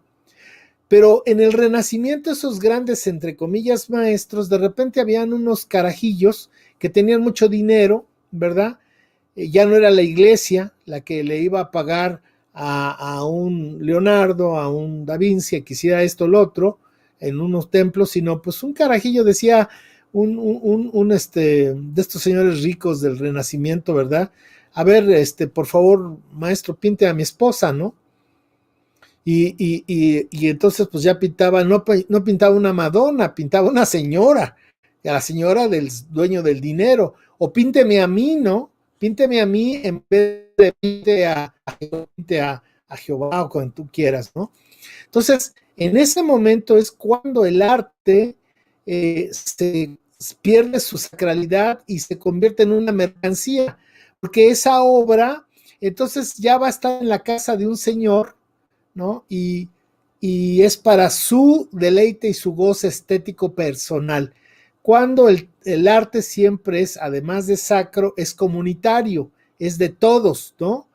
Pero en el Renacimiento esos grandes, entre comillas, maestros, de repente habían unos carajillos que tenían mucho dinero, ¿verdad? Ya no era la iglesia la que le iba a pagar a un Leonardo, a un Da Vinci, que hiciera esto o lo otro, en unos templos, sino pues un carajillo decía, de estos señores ricos del Renacimiento, ¿verdad? A ver, por favor, maestro, pinte a mi esposa, ¿no? Y entonces pues ya pintaba, no pintaba una Madonna, pintaba una señora, a la señora del dueño del dinero, o pínteme a mí, ¿no? Pínteme a mí en vez de pinte a Jehová o cuando tú quieras, ¿no? Entonces, en ese momento es cuando el arte se pierde su sacralidad y se convierte en una mercancía, porque esa obra entonces ya va a estar en la casa de un señor, ¿no? Y es para su deleite y su goce estético personal. Cuando el arte siempre es, además de sacro, es comunitario, es de todos, ¿no?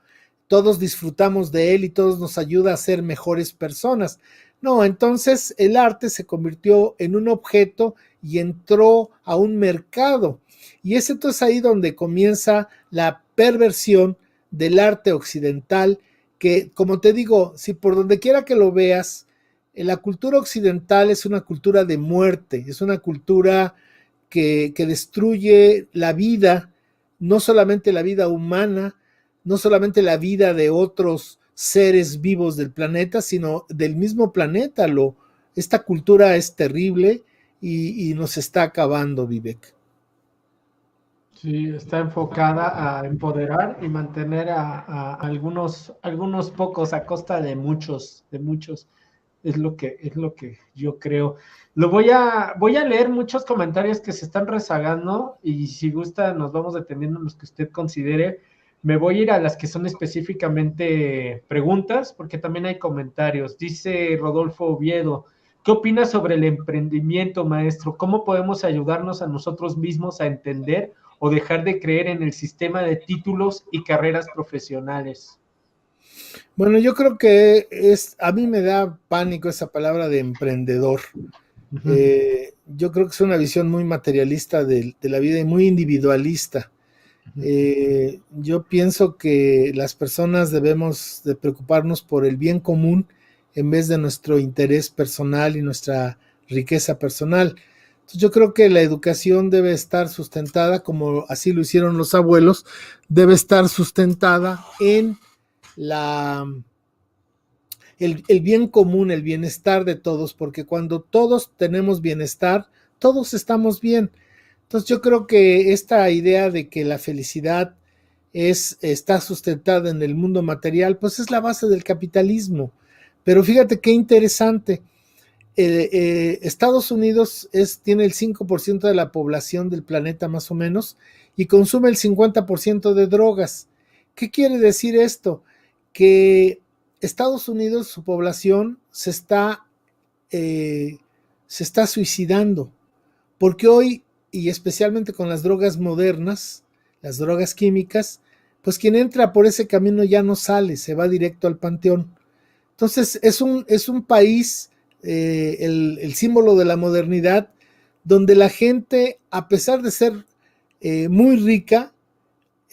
Todos disfrutamos de él y todos nos ayuda a ser mejores personas. No, entonces el arte se convirtió en un objeto y entró a un mercado. Y es entonces ahí donde comienza la perversión del arte occidental, que, como te digo, si por donde quiera que lo veas, la cultura occidental es una cultura de muerte, es una cultura que destruye la vida, no solamente la vida humana, no solamente la vida de otros seres vivos del planeta, sino del mismo planeta. Esta cultura es terrible y nos está acabando, Vivek. Sí, está enfocada a empoderar y mantener a algunos pocos a costa de muchos, es lo que yo creo. Voy a leer muchos comentarios que se están rezagando y si gusta nos vamos deteniendo en los que usted considere. Me voy a ir a las que son específicamente preguntas, porque también hay comentarios. Dice Rodolfo Oviedo, ¿qué opinas sobre el emprendimiento, maestro? ¿Cómo podemos ayudarnos a nosotros mismos a entender o dejar de creer en el sistema de títulos y carreras profesionales? Bueno, yo creo a mí me da pánico esa palabra de emprendedor. Yo creo que es una visión muy materialista de la vida y muy individualista. Yo pienso que las personas debemos de preocuparnos por el bien común en vez de nuestro interés personal y nuestra riqueza personal. Entonces yo creo que la educación debe estar sustentada, como así lo hicieron los abuelos, debe estar sustentada en la, el bien común, el bienestar de todos, porque cuando todos tenemos bienestar, todos estamos bien. Entonces yo creo que esta idea de que la felicidad está sustentada en el mundo material, pues es la base del capitalismo. Pero fíjate qué interesante. Estados Unidos tiene el 5% de la población del planeta más o menos y consume el 50% de drogas. ¿Qué quiere decir esto? Que Estados Unidos, su población se está suicidando, porque hoy, y especialmente con las drogas modernas, las drogas químicas, pues quien entra por ese camino ya no sale, se va directo al panteón. Entonces es un país, el símbolo de la modernidad, donde la gente, a pesar de ser muy rica,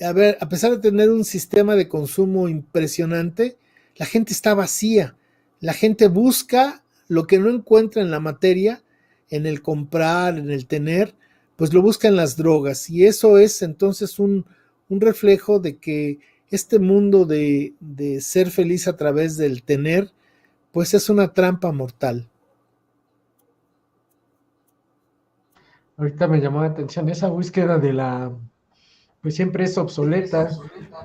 a pesar de tener un sistema de consumo impresionante, la gente está vacía. La gente busca lo que no encuentra en la materia, en el comprar, en el tener, pues lo busca en las drogas. Y eso es entonces un reflejo de que este mundo de ser feliz a través del tener, pues es una trampa mortal. Ahorita me llamó la atención esa búsqueda de pues siempre es obsoleta,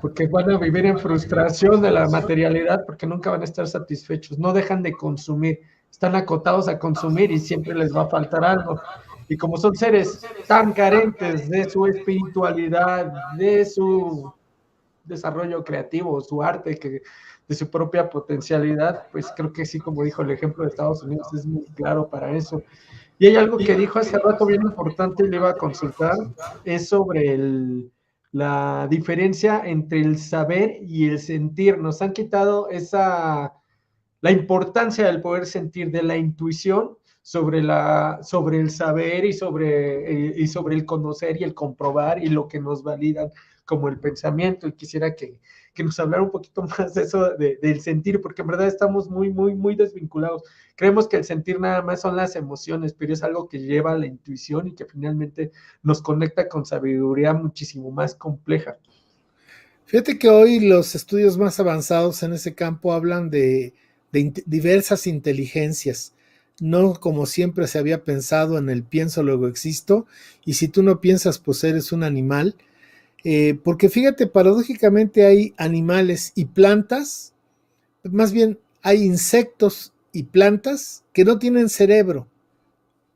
porque van a vivir en frustración de la materialidad, porque nunca van a estar satisfechos, no dejan de consumir, están acotados a consumir y siempre les va a faltar algo. Y como son seres tan carentes de su espiritualidad, de su desarrollo creativo, su arte, de su propia potencialidad, pues creo que sí, como dijo el ejemplo de Estados Unidos, es muy claro para eso. Y hay algo que dijo hace rato bien importante y le iba a consultar, es sobre la diferencia entre el saber y el sentir. Nos han quitado la importancia del poder sentir, de la intuición sobre el saber y sobre el conocer y el comprobar y lo que nos validan como el pensamiento. Y quisiera que nos hablara un poquito más de eso, del sentir, porque en verdad estamos muy, muy, muy desvinculados. Creemos que el sentir nada más son las emociones, pero es algo que lleva a la intuición y que finalmente nos conecta con sabiduría muchísimo más compleja. Fíjate que hoy los estudios más avanzados en ese campo hablan de diversas inteligencias, no como siempre se había pensado en el pienso luego existo, y si tú no piensas pues eres un animal, porque fíjate, paradójicamente hay animales y plantas, más bien hay insectos y plantas que no tienen cerebro,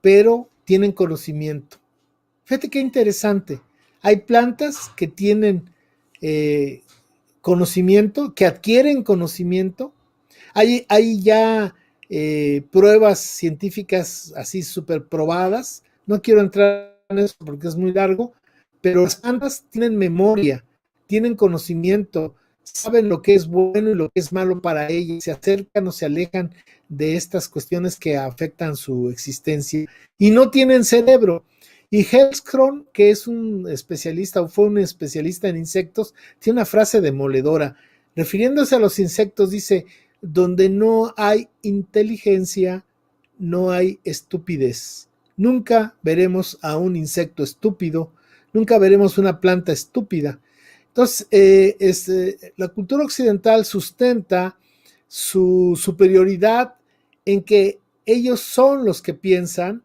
pero tienen conocimiento. Fíjate qué interesante. Hay plantas que tienen eh, conocimiento, que adquieren conocimiento. Hay ya pruebas científicas así súper probadas. No quiero entrar en eso porque es muy largo, pero las plantas tienen memoria, tienen conocimiento, saben lo que es bueno y lo que es malo para ellas, se acercan o se alejan de estas cuestiones que afectan su existencia y no tienen cerebro. Y Hellstrom, que es un especialista o fue un especialista en insectos, tiene una frase demoledora. Refiriéndose a los insectos, dice, donde no hay inteligencia, no hay estupidez. Nunca veremos a un insecto estúpido, nunca veremos una planta estúpida. Entonces, la cultura occidental sustenta su superioridad en que ellos son los que piensan,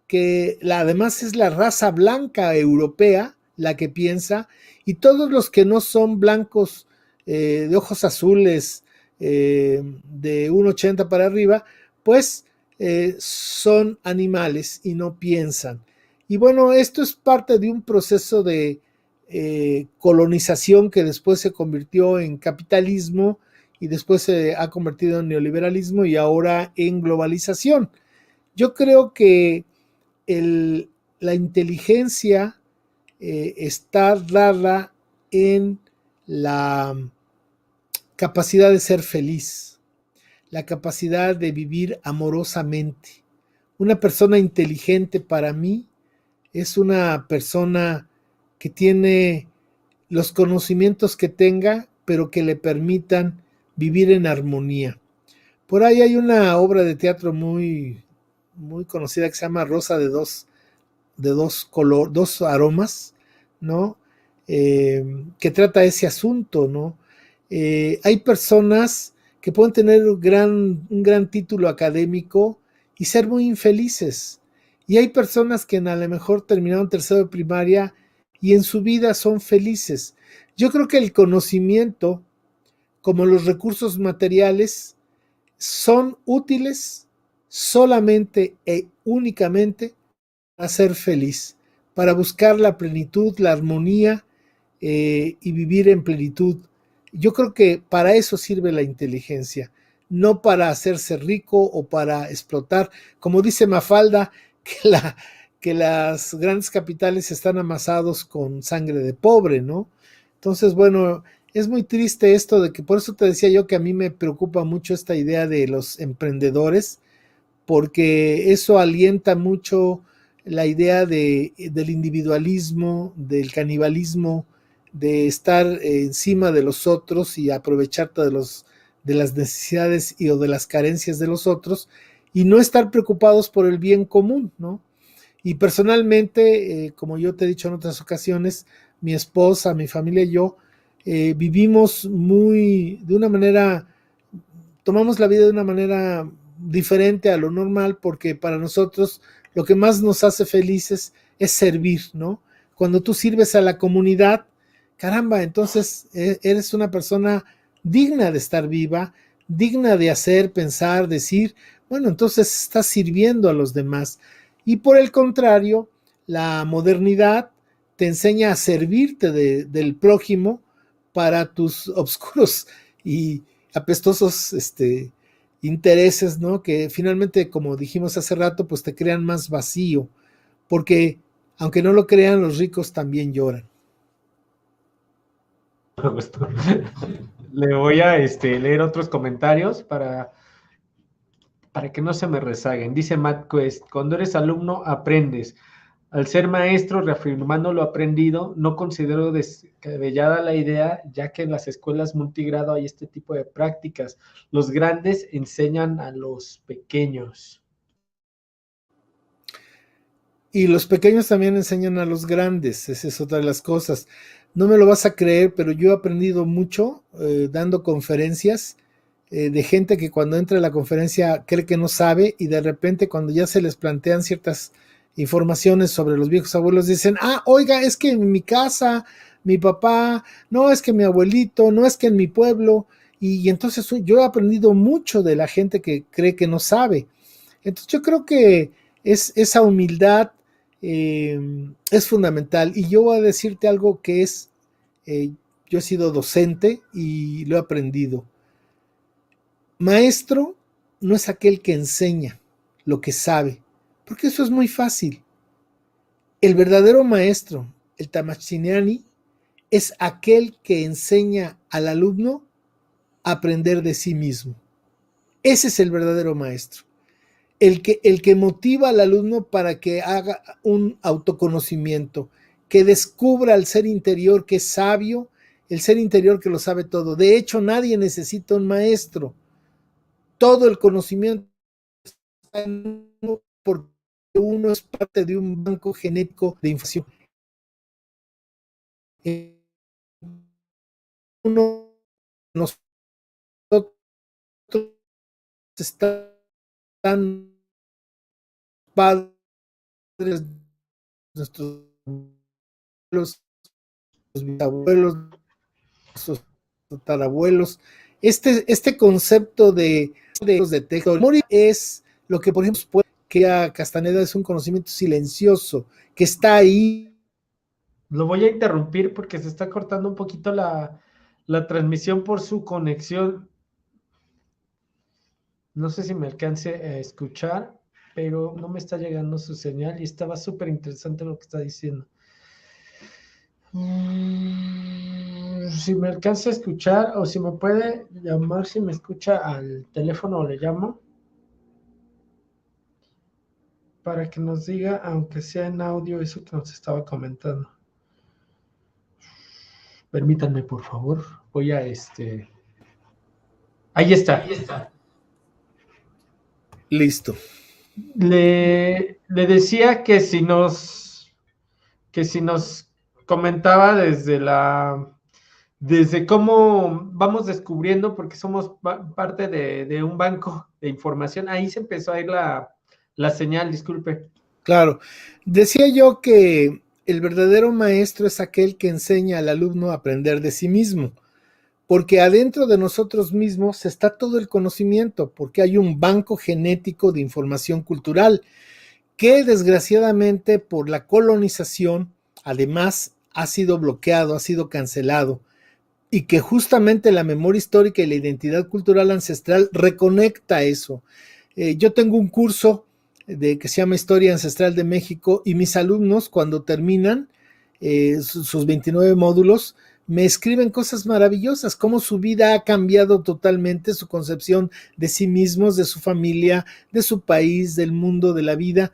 que además es la raza blanca europea la que piensa, y todos los que no son blancos de ojos azules, de 1,80 para arriba, pues son animales y no piensan. Y bueno, esto es parte de un proceso colonización que después se convirtió en capitalismo y después se ha convertido en neoliberalismo y ahora en globalización. Yo creo que la inteligencia está dada en la capacidad de ser feliz, la capacidad de vivir amorosamente. Una persona inteligente para mí es una persona que tiene los conocimientos que tenga, pero que le permitan vivir en armonía. Por ahí hay una obra de teatro muy, muy conocida que se llama Rosa de dos aromas, ¿no? Que trata ese asunto, ¿no? Hay personas que pueden tener un gran título académico y ser muy infelices. Y hay personas que a lo mejor terminaron tercero de primaria y en su vida son felices. Yo creo que el conocimiento, como los recursos materiales, son útiles solamente e únicamente para ser feliz, para buscar la plenitud, la armonía y vivir en plenitud. Yo creo que para eso sirve la inteligencia, no para hacerse rico o para explotar. Como dice Mafalda, que las grandes capitales están amasados con sangre de pobre, ¿no? Entonces, bueno, es muy triste esto de que, por eso te decía yo que a mí me preocupa mucho esta idea de los emprendedores, porque eso alienta mucho la idea del individualismo, del canibalismo, de estar encima de los otros y aprovecharte de las necesidades o de las carencias de los otros y no estar preocupados por el bien común, ¿no? Y personalmente, como yo te he dicho en otras ocasiones, mi esposa, mi familia y yo vivimos de una manera, tomamos la vida de una manera diferente a lo normal, porque para nosotros lo que más nos hace felices es servir, ¿no? Cuando tú sirves a la comunidad, caramba, entonces eres una persona digna de estar viva, digna de hacer, pensar, decir, bueno, entonces estás sirviendo a los demás. Y por el contrario, la modernidad te enseña a servirte del prójimo para tus obscuros y apestosos intereses, ¿no? Que finalmente, como dijimos hace rato, pues te crean más vacío, porque aunque no lo crean, los ricos también lloran. Le voy a leer otros comentarios para que no se me rezaguen. Dice Matt Quest, cuando eres alumno aprendes. Al ser maestro, reafirmando lo aprendido, no considero descabellada la idea, ya que en las escuelas multigrado hay este tipo de prácticas. Los grandes enseñan a los pequeños. Y los pequeños también enseñan a los grandes, esa es otra de las cosas. No me lo vas a creer, pero yo he aprendido mucho dando conferencias de gente que cuando entra a la conferencia cree que no sabe y de repente cuando ya se les plantean ciertas informaciones sobre los viejos abuelos dicen, oiga, es que en mi casa, mi papá, no, es que mi abuelito, no, es que en mi pueblo, y entonces yo he aprendido mucho de la gente que cree que no sabe. Entonces yo creo que esa humildad es fundamental. Y yo voy a decirte algo que yo he sido docente y lo he aprendido. Maestro no es aquel que enseña lo que sabe, porque eso es muy fácil. El verdadero maestro, el Tamachiniani, es aquel que enseña al alumno a aprender de sí mismo. Ese es el verdadero maestro. El que motiva al alumno para que haga un autoconocimiento, que descubra el ser interior que es sabio, el ser interior que lo sabe todo. De hecho, nadie necesita un maestro. Todo el conocimiento está en uno porque uno es parte de un banco genético de información. Uno, nosotros están padres, nuestros abuelos, los bisabuelos, nuestros tatarabuelos. Este concepto de texto es lo que, por ejemplo, que a Castaneda es un conocimiento silencioso, que está ahí. lo voy a interrumpir porque se está cortando un poquito la transmisión por su conexión. No sé si me alcance a escuchar, pero no me está llegando su señal y estaba súper interesante lo que está diciendo. Si me alcanza a escuchar o si me puede llamar, si me escucha al teléfono o le llamo para que nos diga, aunque sea en audio, eso que nos estaba comentando. Permítanme, por favor. Voy a Ahí está. Ahí está. Listo. Le decía que si nos comentaba desde cómo vamos descubriendo, porque somos parte de un banco de información. Ahí se empezó a ir la señal, disculpe. Claro. Decía yo que el verdadero maestro es aquel que enseña al alumno a aprender de sí mismo, porque adentro de nosotros mismos está todo el conocimiento, porque hay un banco genético de información cultural que desgraciadamente por la colonización además ha sido bloqueado, ha sido cancelado, y que justamente la memoria histórica y la identidad cultural ancestral reconecta eso. Yo tengo un curso que se llama Historia Ancestral de México y mis alumnos cuando terminan sus 29 módulos me escriben cosas maravillosas, cómo su vida ha cambiado totalmente, su concepción de sí mismos, de su familia, de su país, del mundo, de la vida,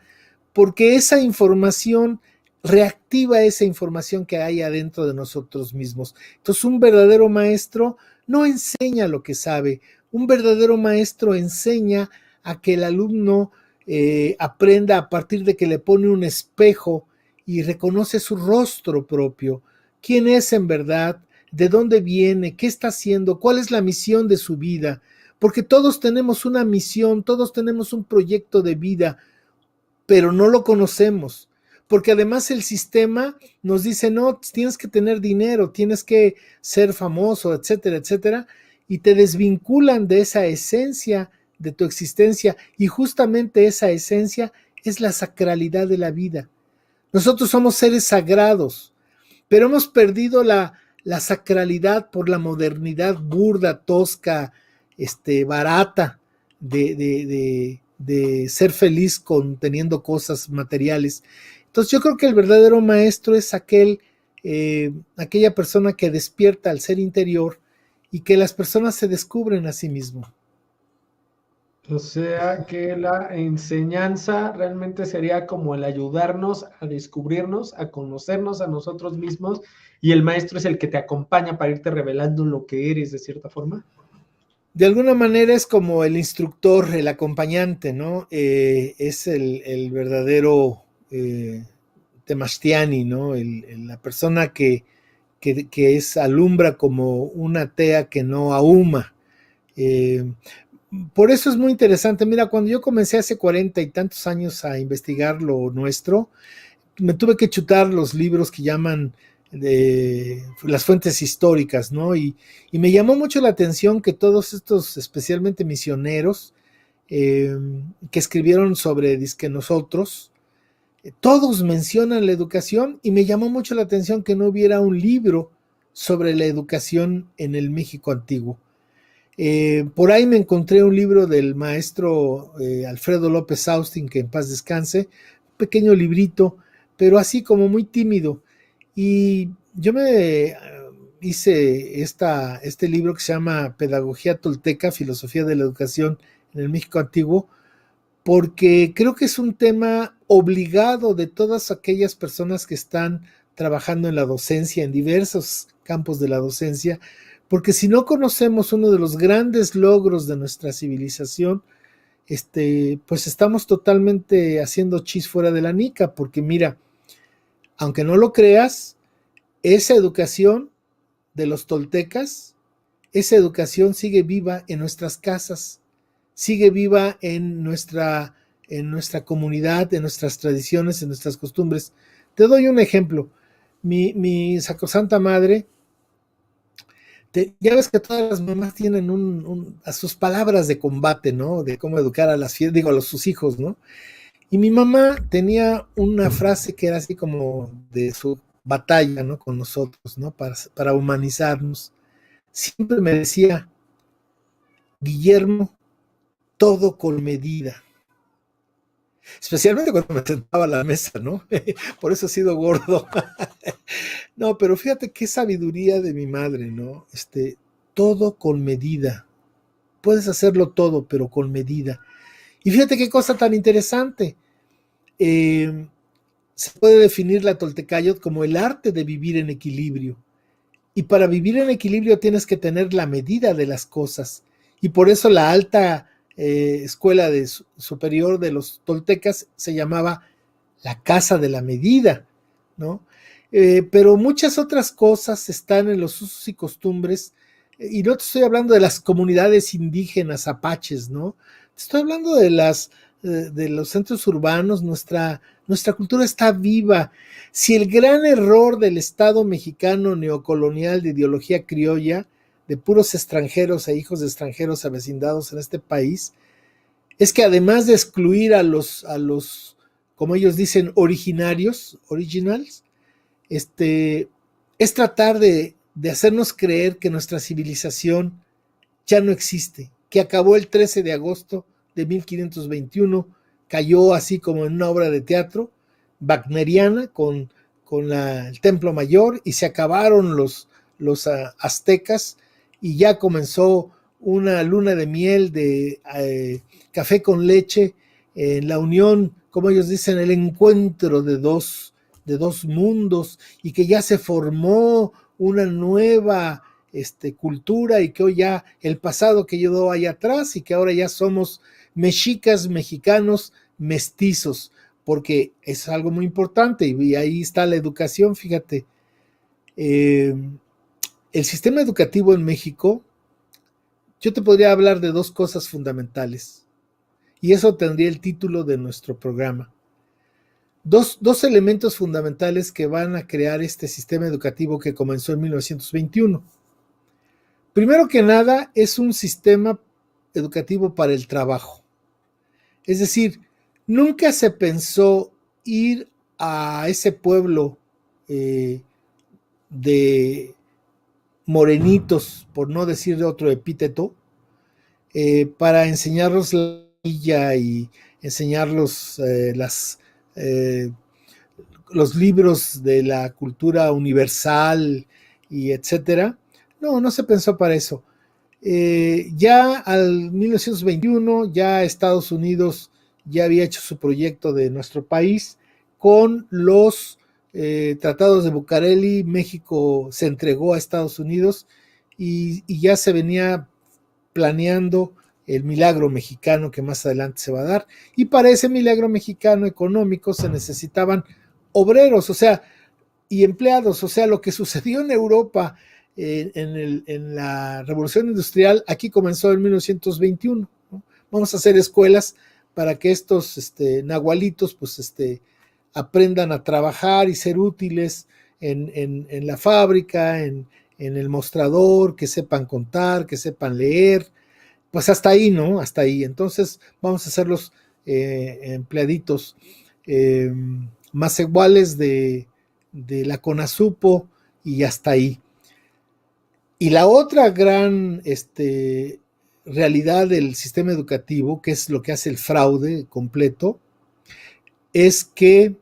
porque esa información reactiva esa información que hay adentro de nosotros mismos. Entonces, un verdadero maestro no enseña lo que sabe, un verdadero maestro enseña a que el alumno aprenda a partir de que le pone un espejo y reconoce su rostro propio, quién es en verdad, de dónde viene, qué está haciendo, cuál es la misión de su vida, porque todos tenemos una misión, todos tenemos un proyecto de vida, pero no lo conocemos, porque además el sistema nos dice, no, tienes que tener dinero, tienes que ser famoso, etcétera, etcétera, y te desvinculan de esa esencia de tu existencia, y justamente esa esencia es la sacralidad de la vida. Nosotros somos seres sagrados, pero hemos perdido la sacralidad por la modernidad burda, tosca, barata de ser feliz teniendo cosas materiales. Entonces yo creo que el verdadero maestro es aquella persona que despierta al ser interior y que las personas se descubren a sí mismos. O sea que la enseñanza realmente sería como el ayudarnos a descubrirnos, a conocernos a nosotros mismos, y el maestro es el que te acompaña para irte revelando lo que eres de cierta forma. De alguna manera es como el instructor, el acompañante, ¿no? Es el verdadero Temashtiani, ¿no? La persona que alumbra como una tea que no ahuma. Por eso es muy interesante. Mira, cuando yo comencé hace 40 y tantos años a investigar lo nuestro, me tuve que chutar los libros que llaman las fuentes históricas, ¿no? Y me llamó mucho la atención que todos estos, especialmente misioneros, que escribieron sobre disque nosotros, todos mencionan la educación, y me llamó mucho la atención que no hubiera un libro sobre la educación en el México antiguo. Por ahí me encontré un libro del maestro Alfredo López Austin, que en paz descanse, un pequeño librito, pero así como muy tímido. Y yo me hice este libro que se llama Pedagogía Tolteca, Filosofía de la Educación en el México Antiguo, porque creo que es un tema obligado de todas aquellas personas que están trabajando en la docencia, en diversos campos de la docencia, porque si no conocemos uno de los grandes logros de nuestra civilización, pues estamos totalmente haciendo chis fuera de la nica, porque mira, aunque no lo creas, esa educación de los toltecas, esa educación sigue viva en nuestras casas, sigue viva en nuestra comunidad, en nuestras tradiciones, en nuestras costumbres. Te doy un ejemplo. Mi sacrosanta madre, ya ves que todas las mamás tienen a sus palabras de combate, ¿no? De cómo educar a sus hijos, ¿no? Y mi mamá tenía una frase que era así como de su batalla, ¿no?, con nosotros, ¿no?, para humanizarnos. Siempre me decía: Guillermo, todo con medida. Especialmente cuando me sentaba a la mesa, ¿no? Por eso he sido gordo. No, pero fíjate qué sabiduría de mi madre, ¿no? Todo con medida. Puedes hacerlo todo, pero con medida. Y fíjate qué cosa tan interesante. Se puede definir la Toltecayot como el arte de vivir en equilibrio. Y para vivir en equilibrio tienes que tener la medida de las cosas. Y por eso la alta escuela superior de los toltecas se llamaba la casa de la medida, ¿no? Pero muchas otras cosas están en los usos y costumbres, y no te estoy hablando de las comunidades indígenas apaches, ¿no? Te estoy hablando de los centros urbanos. Nuestra cultura está viva. Si el gran error del Estado mexicano neocolonial de ideología criolla, de puros extranjeros e hijos de extranjeros avecindados en este país, es que además de excluir a los como ellos dicen, originals, es tratar de hacernos creer que nuestra civilización ya no existe, que acabó el 13 de agosto de 1521, cayó así como en una obra de teatro wagneriana con el Templo Mayor, y se acabaron los aztecas, y ya comenzó una luna de miel de café con leche, en la unión, como ellos dicen, el encuentro de dos mundos, y que ya se formó una nueva cultura, y que hoy ya el pasado quedó ahí atrás, y que ahora ya somos mexicas, mexicanos, mestizos, porque es algo muy importante, y ahí está la educación. Fíjate, el sistema educativo en México, yo te podría hablar de dos cosas fundamentales, y eso tendría el título de nuestro programa. Dos elementos fundamentales que van a crear este sistema educativo que comenzó en 1921. Primero que nada, es un sistema educativo para el trabajo. Es decir, nunca se pensó ir a ese pueblo de morenitos, por no decir otro epíteto, para enseñarlos la guía y enseñarlos los libros de la cultura universal y etcétera. No se pensó para eso. Ya al 1921, ya Estados Unidos ya había hecho su proyecto de nuestro país con los tratados de Bucareli. México se entregó a Estados Unidos, y ya se venía planeando el milagro mexicano que más adelante se va a dar, y para ese milagro mexicano económico se necesitaban obreros, y empleados. Lo que sucedió en Europa en la Revolución Industrial, aquí comenzó en 1921, ¿no? Vamos a hacer escuelas para que estos nahualitos pues aprendan a trabajar y ser útiles en la fábrica, en el mostrador, que sepan contar, que sepan leer. Pues hasta ahí, ¿no? Hasta ahí. Entonces vamos a hacerlos empleaditos más iguales de la CONASUPO, y hasta ahí. Y la otra gran realidad del sistema educativo, que es lo que hace el fraude completo, es que,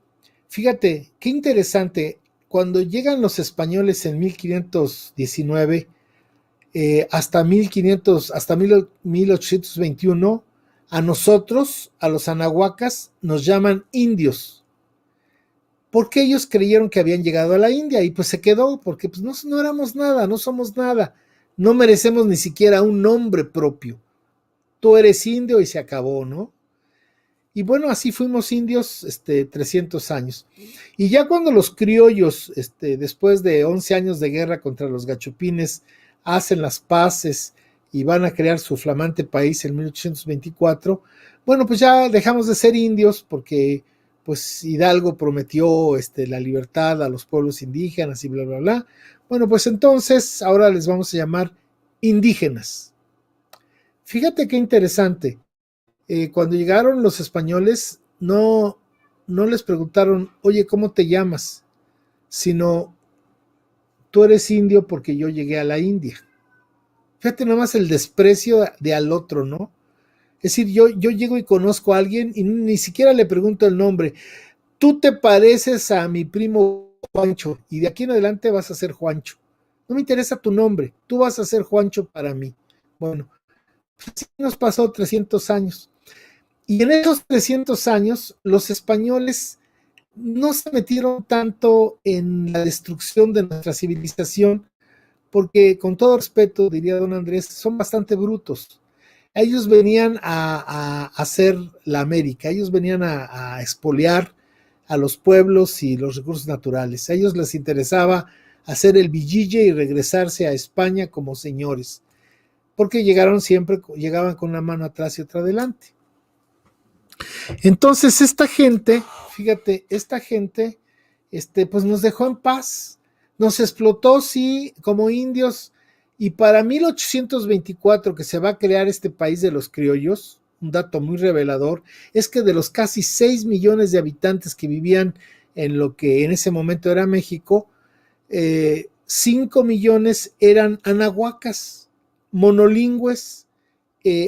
fíjate, qué interesante, cuando llegan los españoles en 1519, hasta 1821, a nosotros, a los anahuacas, nos llaman indios, porque ellos creyeron que habían llegado a la India, y pues se quedó, porque pues no éramos nada, no somos nada, no merecemos ni siquiera un nombre propio. Tú eres indio y se acabó, ¿no? Y bueno, así fuimos indios 300 años. Y ya cuando los criollos, después de 11 años de guerra contra los gachupines, hacen las paces y van a crear su flamante país en 1824, bueno, pues ya dejamos de ser indios, porque pues Hidalgo prometió la libertad a los pueblos indígenas y bla, bla, bla. Bueno, pues entonces ahora les vamos a llamar indígenas. Fíjate qué interesante. Cuando llegaron los españoles, no les preguntaron, oye, ¿cómo te llamas? sino tú eres indio porque yo llegué a la India. Fíjate nomás el desprecio de al otro, ¿no? Es decir, yo llego y conozco a alguien y ni siquiera le pregunto el nombre. Tú te pareces a mi primo Juancho y de aquí en adelante vas a ser Juancho. No me interesa tu nombre, tú vas a ser Juancho para mí. Bueno, así nos pasó 300 años. Y en esos 300 años, los españoles no se metieron tanto en la destrucción de nuestra civilización, porque con todo respeto, diría don Andrés, son bastante brutos. Ellos venían a hacer la América, ellos venían a expoliar a los pueblos y los recursos naturales. A ellos les interesaba hacer el villille y regresarse a España como señores, porque llegaban con una mano atrás y otra adelante. Entonces esta gente, fíjate, pues nos dejó en paz, nos explotó, sí, como indios, y para 1824 que se va a crear este país de los criollos, un dato muy revelador, es que de los casi 6 millones de habitantes que vivían en lo que en ese momento era México, 5 millones eran anahuacas, monolingües,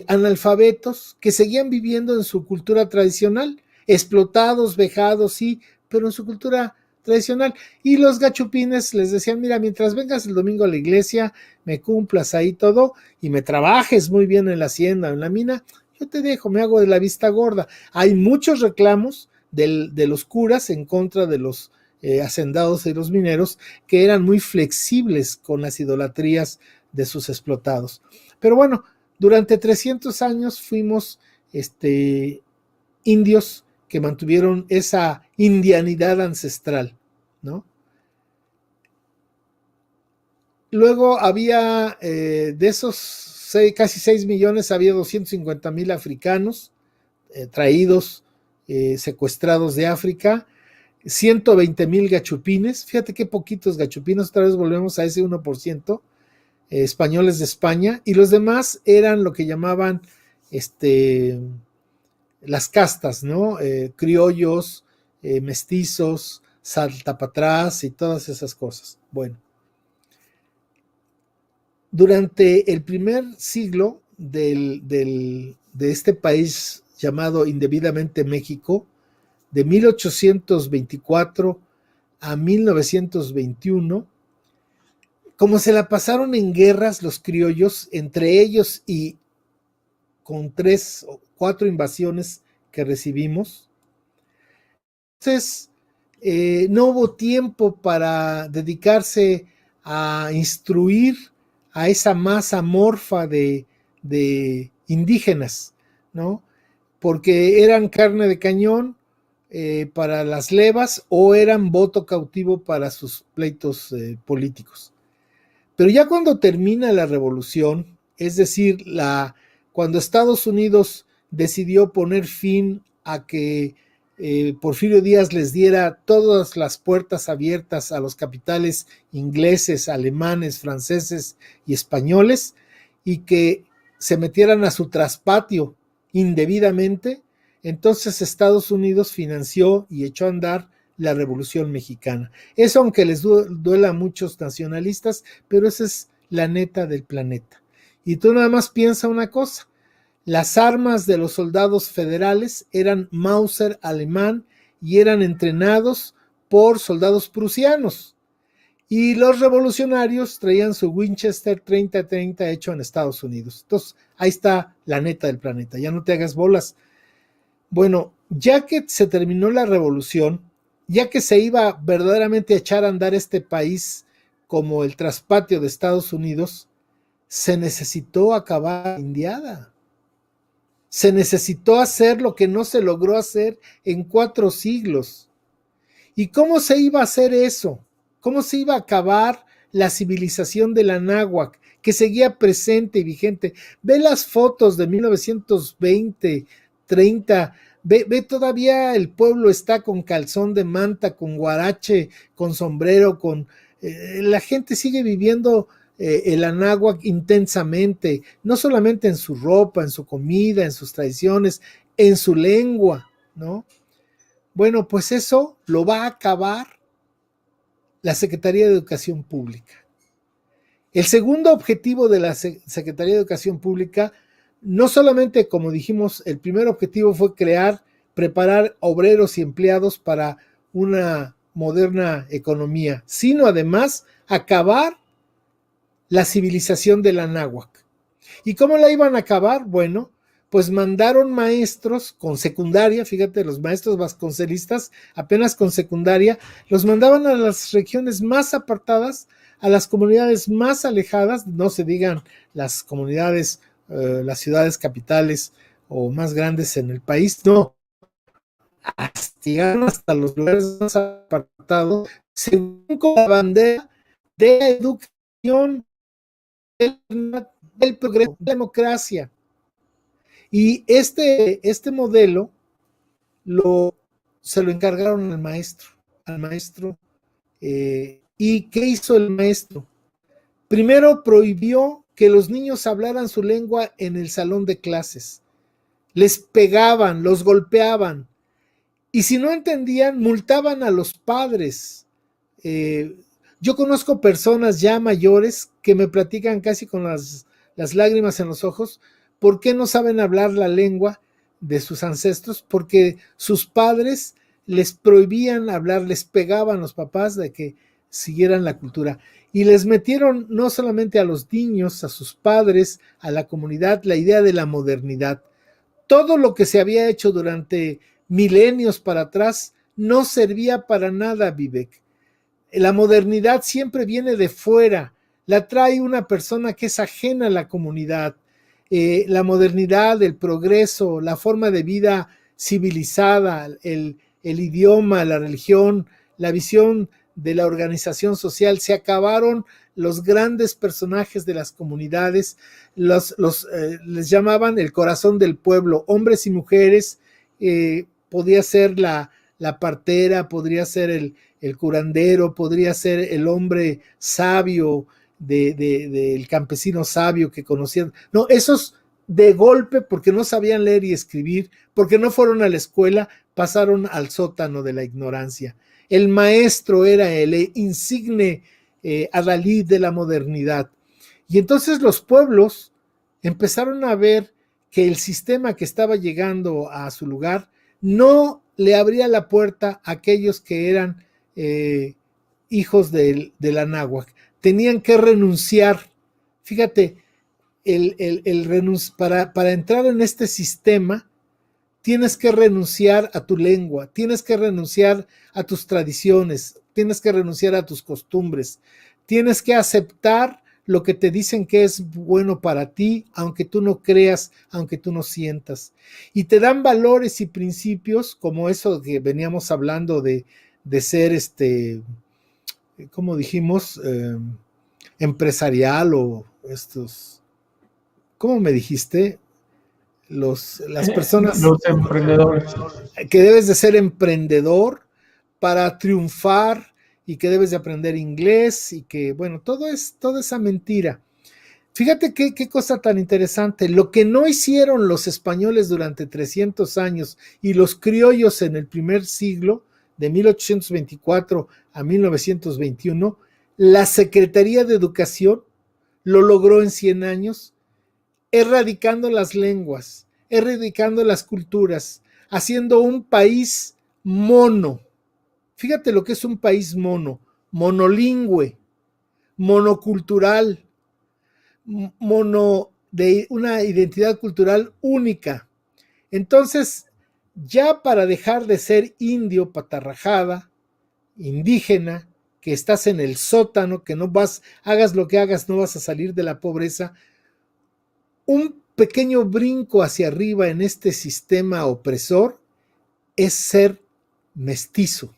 analfabetos, que seguían viviendo en su cultura tradicional, explotados, vejados, sí, pero en su cultura tradicional. Y los gachupines les decían, mira, mientras vengas el domingo a la iglesia, me cumplas ahí todo y me trabajes muy bien en la hacienda o en la mina, yo te dejo, me hago de la vista gorda. Hay muchos reclamos de los curas en contra de los hacendados y los mineros, que eran muy flexibles con las idolatrías de sus explotados. Pero bueno, durante 300 años fuimos indios que mantuvieron esa indianidad ancestral, ¿no? Luego había, de esos casi 6 millones, había 250,000 africanos traídos, secuestrados de África, 120,000 gachupines, fíjate qué poquitos gachupines, otra vez volvemos a ese 1%, españoles de España, y los demás eran lo que llamaban las castas, ¿no? Criollos, mestizos, saltapatrás y todas esas cosas. Bueno, durante el primer siglo de este país llamado indebidamente México, de 1824 a 1921, como se la pasaron en guerras los criollos, entre ellos y con 3 o 4 invasiones que recibimos, entonces no hubo tiempo para dedicarse a instruir a esa masa morfa de indígenas, ¿no? Porque eran carne de cañón para las levas o eran voto cautivo para sus pleitos políticos. Pero ya cuando termina la revolución, es decir, cuando Estados Unidos decidió poner fin a que Porfirio Díaz les diera todas las puertas abiertas a los capitales ingleses, alemanes, franceses y españoles, y que se metieran a su traspatio indebidamente, entonces Estados Unidos financió y echó a andar la Revolución Mexicana. Eso, aunque les duela a muchos nacionalistas, pero esa es la neta del planeta. Y tú nada más piensa una cosa: las armas de los soldados federales eran Mauser alemán y eran entrenados por soldados prusianos. Y los revolucionarios traían su Winchester 30-30 hecho en Estados Unidos. Entonces, ahí está la neta del planeta. Ya no te hagas bolas. Bueno, ya que se terminó la revolución, ya que se iba verdaderamente a echar a andar este país como el traspatio de Estados Unidos, se necesitó acabar la indiada. Se necesitó hacer lo que no se logró hacer en 4 siglos. ¿Y cómo se iba a hacer eso? ¿Cómo se iba a acabar la civilización del Anáhuac, que seguía presente y vigente? Ve las fotos de 1920, 30, ve todavía el pueblo está con calzón de manta, con guarache, con sombrero, la gente sigue viviendo el Anáhuac intensamente, no solamente en su ropa, en su comida, en sus tradiciones, en su lengua, ¿no? Bueno, pues eso lo va a acabar la Secretaría de Educación Pública. El segundo objetivo de la Secretaría de Educación Pública, no solamente, como dijimos, el primer objetivo fue preparar obreros y empleados para una moderna economía, sino además acabar la civilización de la náhuatl. ¿Y cómo la iban a acabar? Bueno, pues mandaron maestros con secundaria, fíjate, los maestros vasconcelistas, apenas con secundaria, los mandaban a las regiones más apartadas, a las comunidades más alejadas, no se digan las comunidades, las ciudades capitales o más grandes en el país, no, llegaron hasta los lugares más apartados, según con la bandera de la educación, del progreso, de la democracia. Y este modelo se lo encargaron al maestro. ¿Y qué hizo el maestro? Primero prohibió que los niños hablaran su lengua en el salón de clases. Les pegaban, los golpeaban. Y si no entendían, multaban a los padres. Yo conozco personas ya mayores que me platican casi con las lágrimas en los ojos, ¿por qué no saben hablar la lengua de sus ancestros? Porque sus padres les prohibían hablar, les pegaban los papás de que siguieran la cultura. Y les metieron no solamente a los niños, a sus padres, a la comunidad, la idea de la modernidad. Todo lo que se había hecho durante milenios para atrás no servía para nada, Vivek. La modernidad siempre viene de fuera, la trae una persona que es ajena a la comunidad. La modernidad, el progreso, la forma de vida civilizada, el idioma, la religión, la visión de la organización social, se acabaron los grandes personajes de las comunidades, les llamaban el corazón del pueblo, hombres y mujeres, podía ser la partera, podría ser el curandero, podría ser el hombre sabio, del campesino sabio que conocían. No, esos de golpe, porque no sabían leer y escribir, porque no fueron a la escuela, pasaron al sótano de la ignorancia. El maestro era el insigne adalid de la modernidad. Y entonces los pueblos empezaron a ver que el sistema que estaba llegando a su lugar no le abría la puerta a aquellos que eran hijos de la náhuatl. Tenían que renunciar. Fíjate, para entrar en este sistema, tienes que renunciar a tu lengua, tienes que renunciar a tus tradiciones, tienes que renunciar a tus costumbres, tienes que aceptar lo que te dicen que es bueno para ti, aunque tú no creas, aunque tú no sientas. Y te dan valores y principios, como eso que veníamos hablando de ser, como dijimos, empresarial o estos, ¿cómo me dijiste? Las personas, los emprendedores, que debes de ser emprendedor para triunfar y que debes de aprender inglés y que, bueno, toda esa mentira. Fíjate qué cosa tan interesante. Lo que no hicieron los españoles durante 300 años y los criollos en el primer siglo, de 1824 a 1921, la Secretaría de Educación lo logró en 100 años, erradicando las lenguas, erradicando las culturas, haciendo un país mono. Fíjate lo que es un país mono, monolingüe, monocultural, de una identidad cultural única. Entonces, ya para dejar de ser indio patarrajada, indígena, que estás en el sótano, que no hagas lo que hagas, no vas a salir de la pobreza, un pequeño brinco hacia arriba en este sistema opresor es ser mestizo.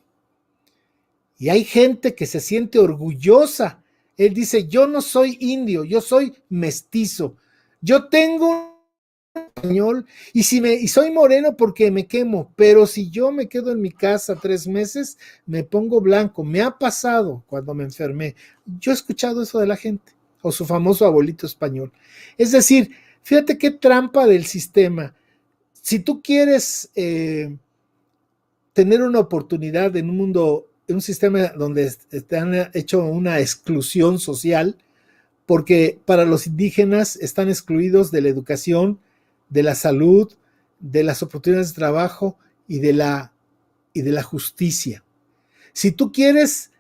Y hay gente que se siente orgullosa. Él dice, yo no soy indio, yo soy mestizo. Yo tengo español y soy moreno porque me quemo, pero si yo me quedo en mi casa 3 meses, me pongo blanco. Me ha pasado cuando me enfermé. Yo he escuchado eso de la gente, o su famoso abuelito español. Es decir, fíjate qué trampa del sistema. Si tú quieres tener una oportunidad en un mundo un sistema donde te han hecho una exclusión social, porque para los indígenas están excluidos de la educación, de la salud, de las oportunidades de trabajo y de la justicia. Si tú quieres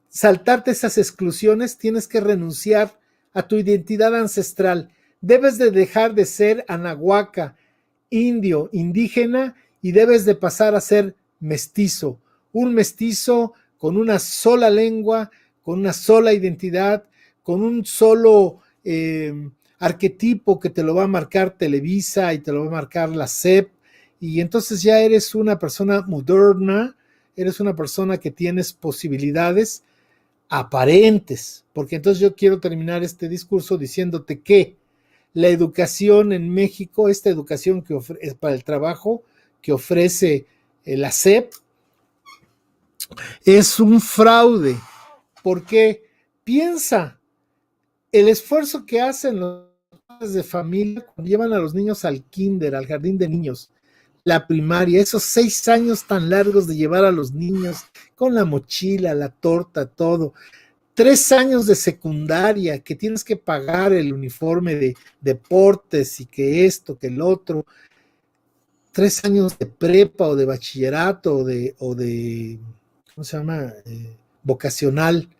saltarte esas exclusiones, tienes que renunciar a tu identidad ancestral. Debes de dejar de ser anahuaca, indio, indígena, y debes de pasar a ser mestizo. Un mestizo con una sola lengua, con una sola identidad, con un solo arquetipo que te lo va a marcar Televisa y te lo va a marcar la SEP, y entonces ya eres una persona moderna, eres una persona que tienes posibilidades aparentes, porque entonces yo quiero terminar este discurso diciéndote que la educación en México, esta educación que es para el trabajo que ofrece la SEP, es un fraude, porque piensa el esfuerzo que hacen los padres de familia cuando llevan a los niños al kinder, al jardín de niños, la primaria, esos 6 años tan largos de llevar a los niños con la mochila, la torta, todo. 3 años de secundaria que tienes que pagar el uniforme de deportes y que esto, que el otro. 3 años de prepa o de bachillerato o de ¿cómo se llama? Vocacional.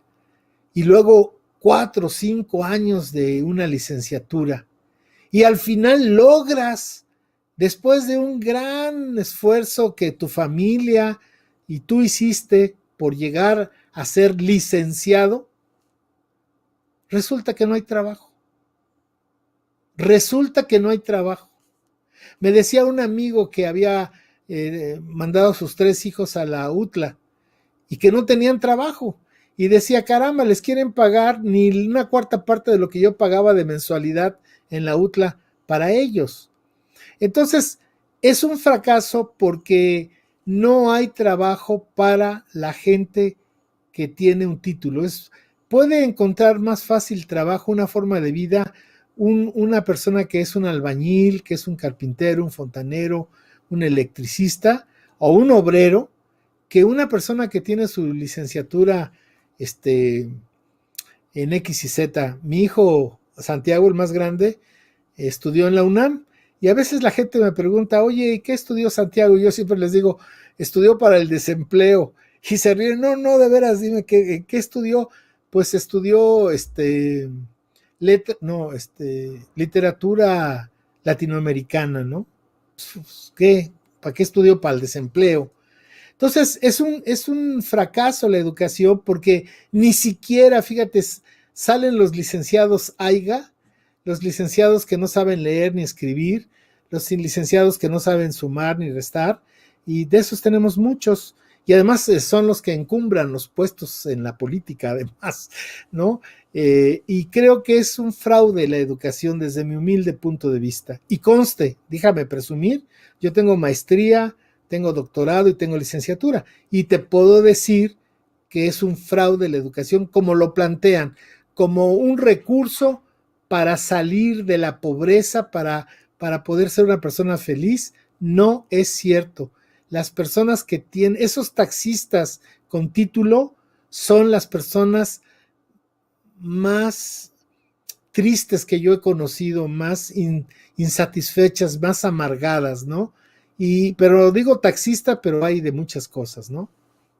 Y luego 4 o 5 años de una licenciatura. Y al final logras, después de un gran esfuerzo que tu familia y tú hiciste por llegar a ser licenciado, resulta que no hay trabajo. Resulta que no hay trabajo. Me decía un amigo que había mandado a sus 3 hijos a la UTLA y que no tenían trabajo. Y decía, caramba, les quieren pagar ni una cuarta parte de lo que yo pagaba de mensualidad en la UTLA para ellos. Entonces, es un fracaso porque no hay trabajo para la gente que tiene un título. Puede encontrar más fácil trabajo, una forma de vida, una persona que es un albañil, que es un carpintero, un fontanero, un electricista o un obrero, que una persona que tiene su licenciatura en X y Z. Mi hijo Santiago, el más grande, estudió en la UNAM, y a veces la gente me pregunta, oye, ¿qué estudió Santiago? Y yo siempre les digo, estudió para el desempleo, y se ríen, no, de veras, dime, ¿qué estudió? Pues estudió literatura latinoamericana, ¿no? ¿Qué? ¿Para qué estudió? Para el desempleo. Entonces, es un fracaso la educación porque ni siquiera, fíjate, salen los licenciados AIGA, los licenciados que no saben leer ni escribir, los licenciados que no saben sumar ni restar, y de esos tenemos muchos, y además son los que encumbran los puestos en la política, además, ¿no? Y creo que es un fraude la educación desde mi humilde punto de vista. Y conste, déjame presumir, yo tengo maestría, tengo doctorado y tengo licenciatura, y te puedo decir que es un fraude la educación como lo plantean, como un recurso para salir de la pobreza, para poder ser una persona feliz. No es cierto. Las personas que tienen, esos taxistas con título, son las personas más tristes que yo he conocido, más insatisfechas, más amargadas, ¿no? Pero digo taxista, pero hay de muchas cosas, ¿no?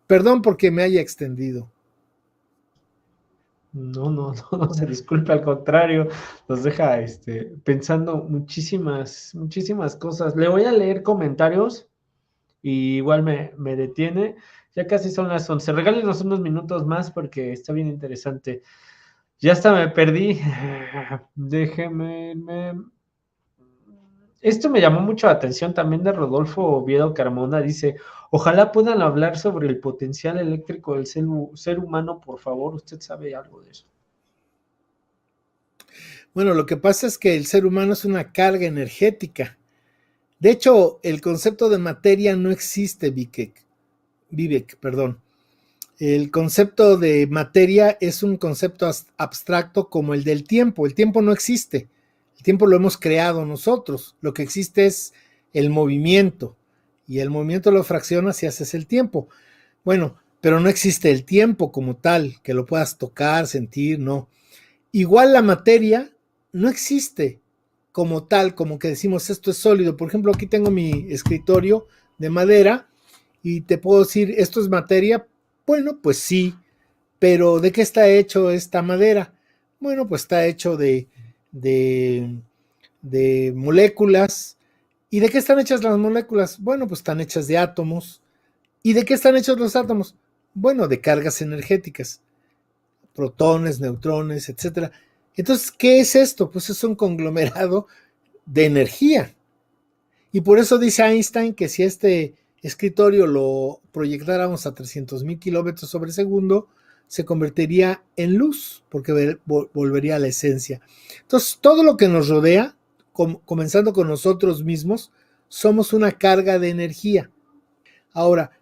Perdón porque me haya extendido. No se disculpe, al contrario, nos deja pensando muchísimas cosas. Le voy a leer comentarios y igual me detiene. Ya casi son las 11. Regálenos unos minutos más porque está bien interesante. Ya hasta me perdí. Déjeme. Esto me llamó mucho la atención también de Rodolfo Oviedo Carmona. Dice, ojalá puedan hablar sobre el potencial eléctrico del ser humano, por favor. ¿Usted sabe algo de eso? Bueno, lo que pasa es que el ser humano es una carga energética. De hecho, el concepto de materia no existe, Vivek, perdón. El concepto de materia es un concepto abstracto como el del tiempo. El tiempo no existe. El tiempo lo hemos creado nosotros. Lo que existe es el movimiento. Y el movimiento lo fraccionas y haces el tiempo. Bueno, pero no existe el tiempo como tal, que lo puedas tocar, sentir, no. Igual la materia no existe como tal, como que decimos esto es sólido. Por ejemplo, aquí tengo mi escritorio de madera y te puedo decir, ¿esto es materia? Bueno, pues sí, pero ¿de qué está hecho esta madera? Bueno, pues está hecho de, de moléculas. ¿Y de qué están hechas las moléculas? Bueno, pues están hechas de átomos. ¿Y de qué están hechos los átomos? Bueno, de cargas energéticas, protones, neutrones, etcétera. Entonces, ¿qué es esto? Pues es un conglomerado de energía. Y por eso dice Einstein que si este escritorio lo proyectáramos a 300,000 kilómetros sobre segundo, se convertiría en luz, porque volvería a la esencia. Entonces, todo lo que nos rodea, comenzando con nosotros mismos, somos una carga de energía. Ahora,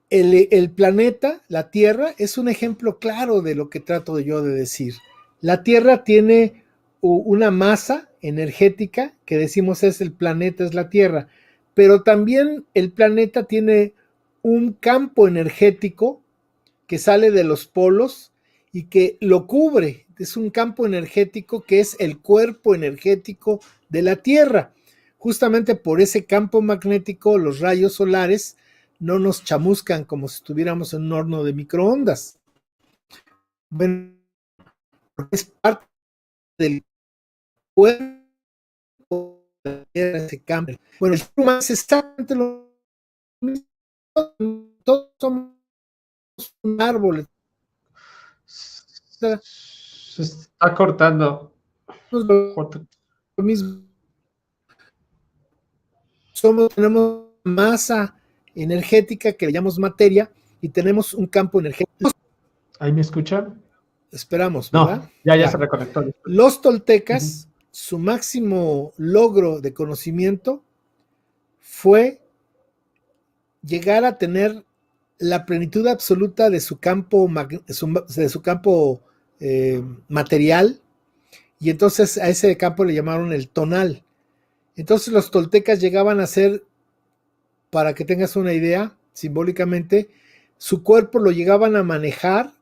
el planeta, la Tierra, es un ejemplo claro de lo que trato yo de decir. La Tierra tiene una masa energética que decimos es el planeta, es la Tierra, pero también el planeta tiene un campo energético que sale de los polos y que lo cubre. Es un campo energético que es el cuerpo energético de la Tierra. Justamente por ese campo magnético, los rayos solares no nos chamuscan como si estuviéramos en un horno de microondas. Bueno, es parte del cuerpo de ese campo. Bueno, el ser humano es exactamente lo mismo. Todos somos un árbol. Se está cortando. Lo mismo. Tenemos masa energética que le llamamos materia y tenemos un campo energético. ¿Ahí me escuchan? Esperamos, ¿verdad? No, ya se Ya. reconectó. Los toltecas, su máximo logro de conocimiento fue llegar a tener la plenitud absoluta de su campo, de su campo material, y entonces a ese campo le llamaron el tonal. Entonces los toltecas llegaban a ser, para que tengas una idea, simbólicamente, su cuerpo lo llegaban a manejar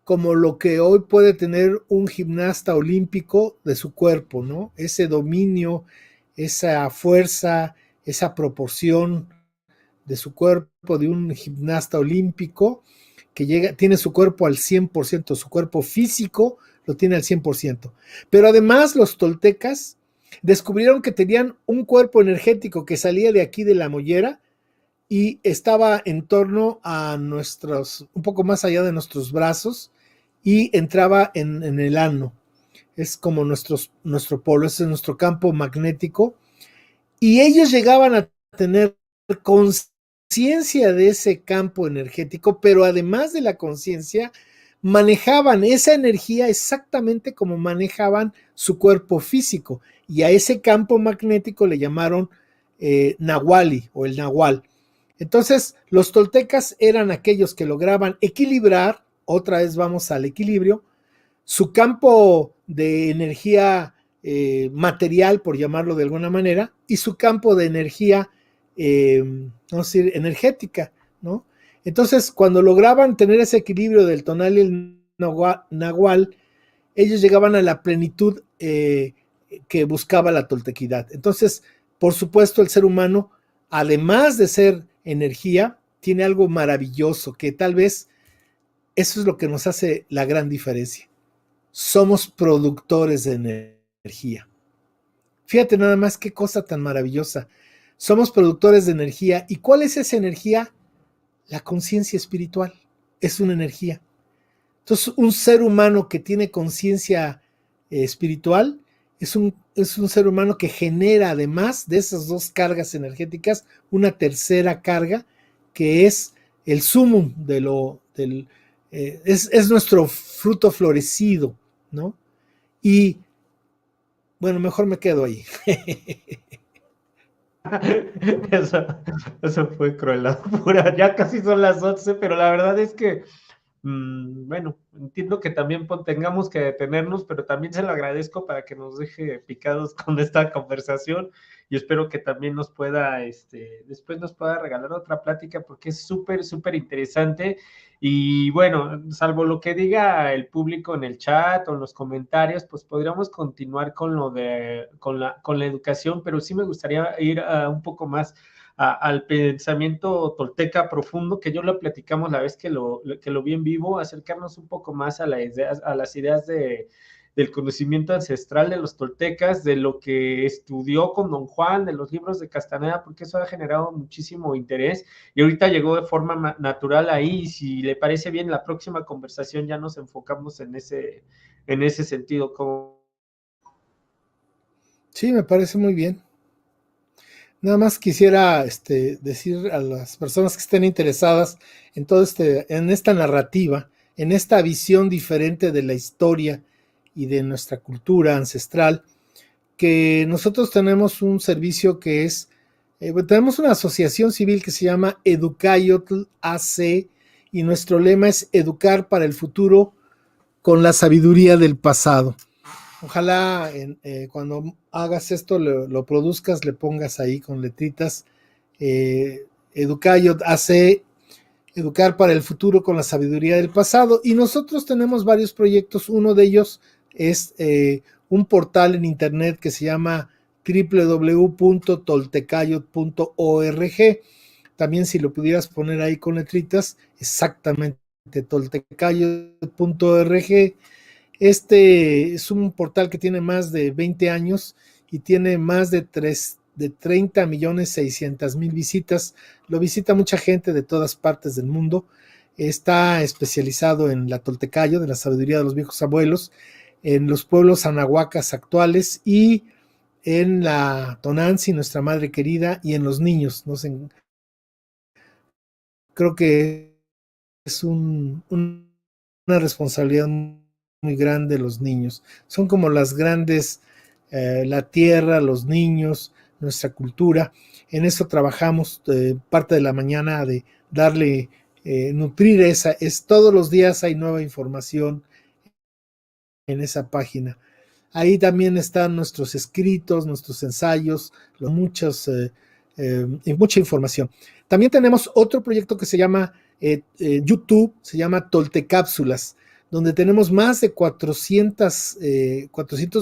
como lo que hoy puede tener un gimnasta olímpico de su cuerpo, ¿no? Ese dominio, esa fuerza, esa proporción de su cuerpo de un gimnasta olímpico que tiene su cuerpo al 100%, su cuerpo físico lo tiene al 100%. Pero además los toltecas descubrieron que tenían un cuerpo energético que salía de aquí de la mollera y estaba en torno a un poco más allá de nuestros brazos y entraba en el ano. Es como nuestro polo, ese es nuestro campo magnético. Y ellos llegaban a tener conciencia de ese campo energético, pero además de la conciencia, manejaban esa energía exactamente como manejaban su cuerpo físico. Y a ese campo magnético le llamaron Nahuali o el Nahual. Entonces, los toltecas eran aquellos que lograban equilibrar, otra vez vamos al equilibrio, su campo de energía material, por llamarlo de alguna manera, y su campo de energía, vamos a decir, energética, ¿no? Entonces, cuando lograban tener ese equilibrio del tonal y el nahual, ellos llegaban a la plenitud que buscaba la toltequidad. Entonces, por supuesto, el ser humano, además de ser energía, tiene algo maravilloso, que tal vez eso es lo que nos hace la gran diferencia. Somos productores de energía. Fíjate nada más qué cosa tan maravillosa. Somos productores de energía. ¿Y cuál es esa energía? La conciencia espiritual. Es una energía. Entonces, un ser humano que tiene conciencia espiritual es un ser humano que genera, además de esas dos cargas energéticas, una tercera carga que es el sumum es nuestro fruto florecido, ¿no? Y bueno, mejor me quedo ahí. Eso, eso fue crueldad pura. Ya casi son las 11, pero la verdad es que, bueno, entiendo que también tengamos que detenernos, pero también se lo agradezco para que nos deje picados con esta conversación y espero que también nos pueda, después nos pueda regalar otra plática porque es súper, súper interesante. Y bueno, salvo lo que diga el público en el chat o en los comentarios, pues podríamos continuar con con la educación, pero sí me gustaría ir un poco más al pensamiento tolteca profundo, que yo lo platicamos la vez que lo vi en vivo, acercarnos un poco más a las ideas del conocimiento ancestral de los toltecas, de lo que estudió con Don Juan, de los libros de Castaneda, porque eso ha generado muchísimo interés y ahorita llegó de forma natural ahí. Y si le parece bien, la próxima conversación ya nos enfocamos en ese sentido. Como... Sí, me parece muy bien. Nada más quisiera decir a las personas que estén interesadas en en esta narrativa, en esta visión diferente de la historia y de nuestra cultura ancestral, que nosotros tenemos un servicio que es, tenemos una asociación civil que se llama Educayotl AC y nuestro lema es educar para el futuro con la sabiduría del pasado. Ojalá cuando hagas esto, lo produzcas, le pongas ahí con letritas Educayot AC, educar para el futuro con la sabiduría del pasado. Y nosotros tenemos varios proyectos. Uno de ellos es un portal en internet que se llama www.toltecayot.org. También si lo pudieras poner ahí con letritas, exactamente, toltecayot.org. Este es un portal que tiene más de 20 años y tiene más de 30.600.000 visitas. Lo visita mucha gente de todas partes del mundo. Está especializado en la Toltecayo, de la sabiduría de los viejos abuelos, en los pueblos anahuacas actuales y en la Tonanzi, nuestra madre querida, y en los niños. Creo que es una responsabilidad muy grande los niños. Son como las grandes, la tierra, los niños, nuestra cultura. En eso trabajamos parte de la mañana de darle, nutrir todos los días hay nueva información en esa página. Ahí también están nuestros escritos, nuestros ensayos, mucha información. También tenemos otro proyecto que se llama YouTube, se llama Toltecápsulas, donde tenemos más de 400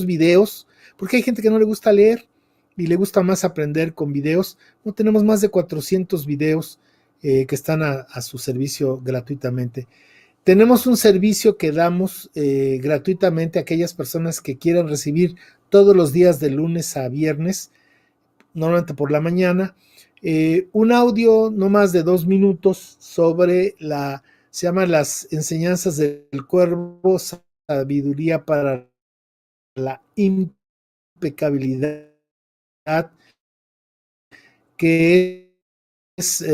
videos, porque hay gente que no le gusta leer y le gusta más aprender con videos. No, tenemos más de 400 videos que están a su servicio gratuitamente. Tenemos un servicio que damos gratuitamente a aquellas personas que quieran recibir todos los días de lunes a viernes, normalmente por la mañana, un audio no más de 2 minutos sobre se llama Las enseñanzas del cuervo, sabiduría para la impecabilidad, que es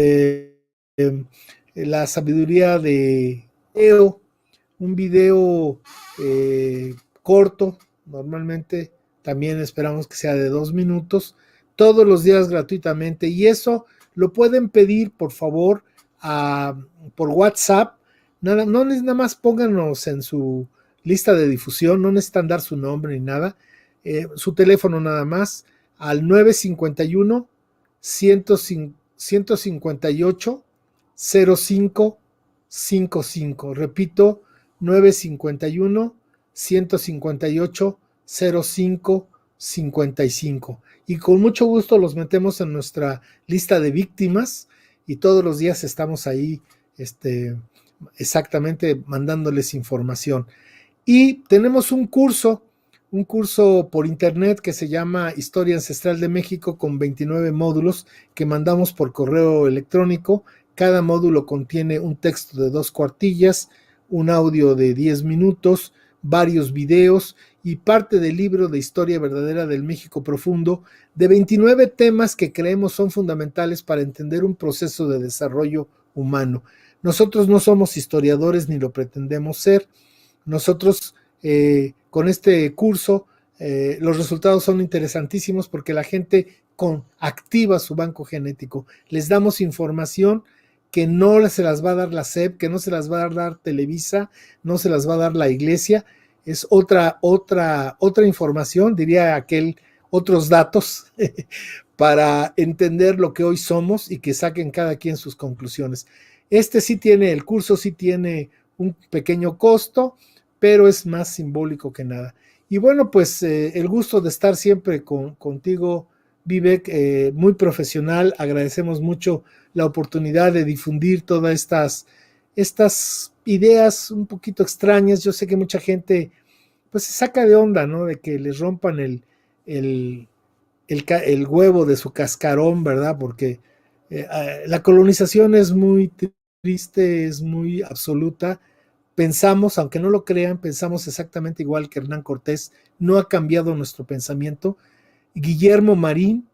la sabiduría de Eo, un video corto, normalmente también esperamos que sea de 2 minutos, todos los días gratuitamente, y eso lo pueden pedir por favor por WhatsApp. Nada más pónganos en su lista de difusión, no necesitan dar su nombre ni nada, su teléfono nada más, al 951 158 0555. Repito, 951 158 0555. Y con mucho gusto los metemos en nuestra lista de víctimas y todos los días estamos ahí exactamente mandándoles información. Y tenemos un curso por internet que se llama Historia Ancestral de México con 29 módulos que mandamos por correo electrónico. Cada módulo contiene un texto de 2 cuartillas, un audio de 10 minutos, varios videos y parte del libro de Historia Verdadera del México Profundo de 29 temas que creemos son fundamentales para entender un proceso de desarrollo humano. Nosotros no somos historiadores ni lo pretendemos ser. Nosotros con este curso los resultados son interesantísimos porque la gente activa su banco genético. Les damos información que no se las va a dar la SEP, que no se las va a dar Televisa, no se las va a dar la iglesia. Es otra información, diría aquel otros datos para entender lo que hoy somos y que saquen cada quien sus conclusiones. El curso sí tiene un pequeño costo, pero es más simbólico que nada. Y bueno, pues el gusto de estar siempre contigo, Vivek, muy profesional. Agradecemos mucho la oportunidad de difundir todas estas ideas un poquito extrañas. Yo sé que mucha gente pues se saca de onda, ¿no? De que les rompan el huevo de su cascarón, ¿verdad? Porque la colonización es muy triste, es muy absoluta. Pensamos, aunque no lo crean, pensamos exactamente igual que Hernán Cortés. No ha cambiado nuestro pensamiento. Guillermo Marín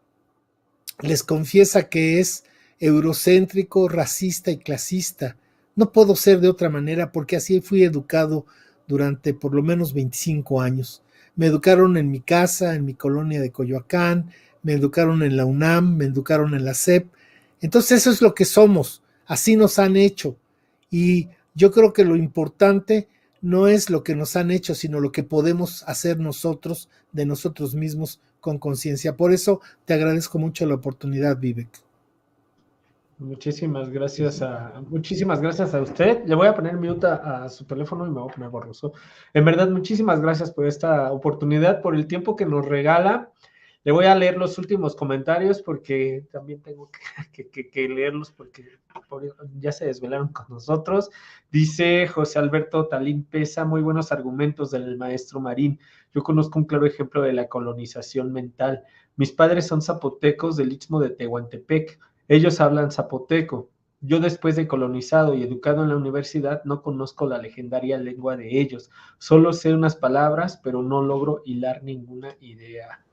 les confiesa que es eurocéntrico, racista y clasista. No puedo ser de otra manera porque así fui educado durante por lo menos 25 años. Me educaron en mi casa, en mi colonia de Coyoacán, me educaron en la UNAM, me educaron en la SEP. Entonces eso es lo que somos, así nos han hecho. Y yo creo que lo importante no es lo que nos han hecho, sino lo que podemos hacer nosotros de nosotros mismos con conciencia. Por eso te agradezco mucho la oportunidad, Vivek. Muchísimas gracias a usted. Le voy a poner mute a su teléfono y me voy a poner borroso. En verdad, muchísimas gracias por esta oportunidad, por el tiempo que nos regala. Le voy a leer los últimos comentarios porque también tengo que leerlos porque ya se desvelaron con nosotros. Dice José Alberto Talín Pesa, muy buenos argumentos del maestro Marín. Yo conozco un claro ejemplo de la colonización mental. Mis padres son zapotecos del Istmo de Tehuantepec. Ellos hablan zapoteco. Yo después de colonizado y educado en la universidad no conozco la legendaria lengua de ellos. Solo sé unas palabras, pero no logro hilar ninguna idea.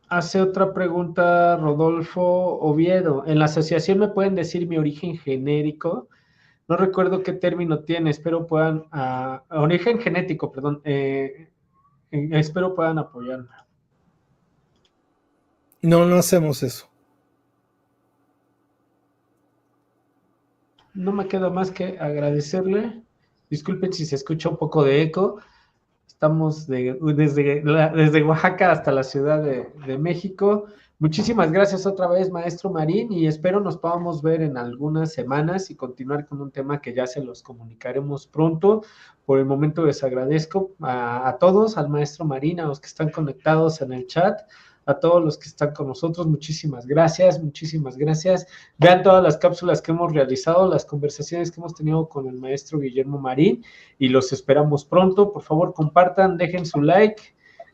Hace otra pregunta Rodolfo Oviedo. En la asociación me pueden decir mi origen genérico. No recuerdo qué término tiene. Espero puedan... origen genético, perdón. Espero puedan apoyarme. No, no hacemos eso. No me queda más que agradecerle. Disculpen si se escucha un poco de eco. Estamos desde Oaxaca hasta la Ciudad de México. Muchísimas gracias otra vez, maestro Marín, y espero nos podamos ver en algunas semanas y continuar con un tema que ya se los comunicaremos pronto. Por el momento les agradezco a todos, al maestro Marín, a los que están conectados en el chat, a todos los que están con nosotros, muchísimas gracias, muchísimas gracias. Vean todas las cápsulas que hemos realizado, las conversaciones que hemos tenido con el maestro Guillermo Marín y los esperamos pronto. Por favor, compartan, dejen su like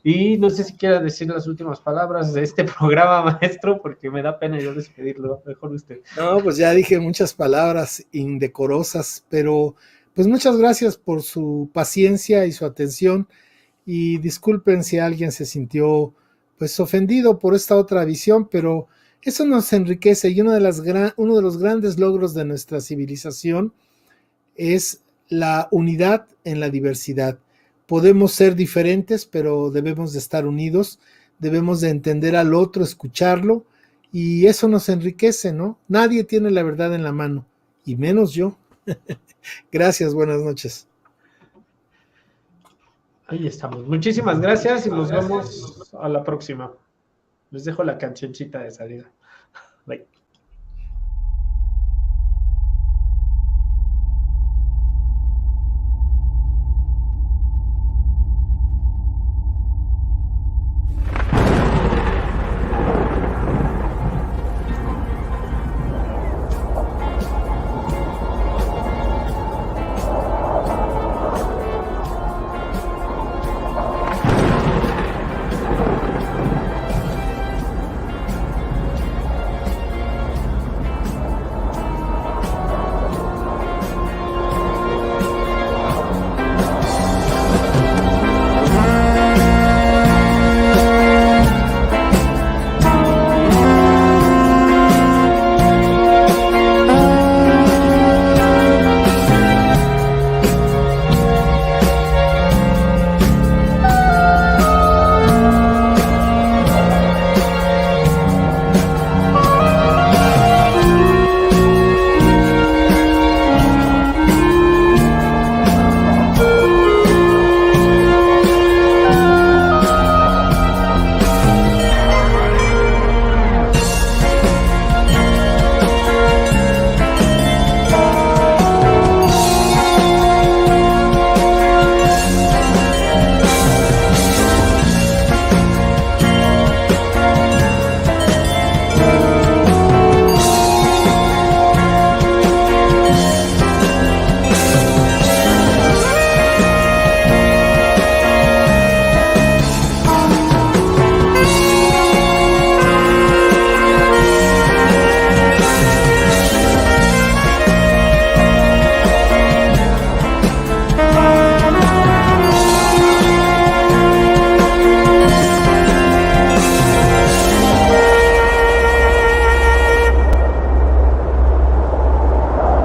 y no sé si quiera decir las últimas palabras de este programa, maestro, porque me da pena yo despedirlo. Mejor usted. No, pues ya dije muchas palabras indecorosas, pero pues muchas gracias por su paciencia y su atención y disculpen si alguien se sintió pues ofendido por esta otra visión, pero eso nos enriquece y uno de los grandes logros de nuestra civilización es la unidad en la diversidad. Podemos ser diferentes, pero debemos de estar unidos, debemos de entender al otro, escucharlo, y eso nos enriquece, ¿no? Nadie tiene la verdad en la mano, y menos yo. Gracias, buenas noches. Ahí estamos. Muchísimas gracias y nos vemos a la próxima. Les dejo la cancioncita de salida. Bye.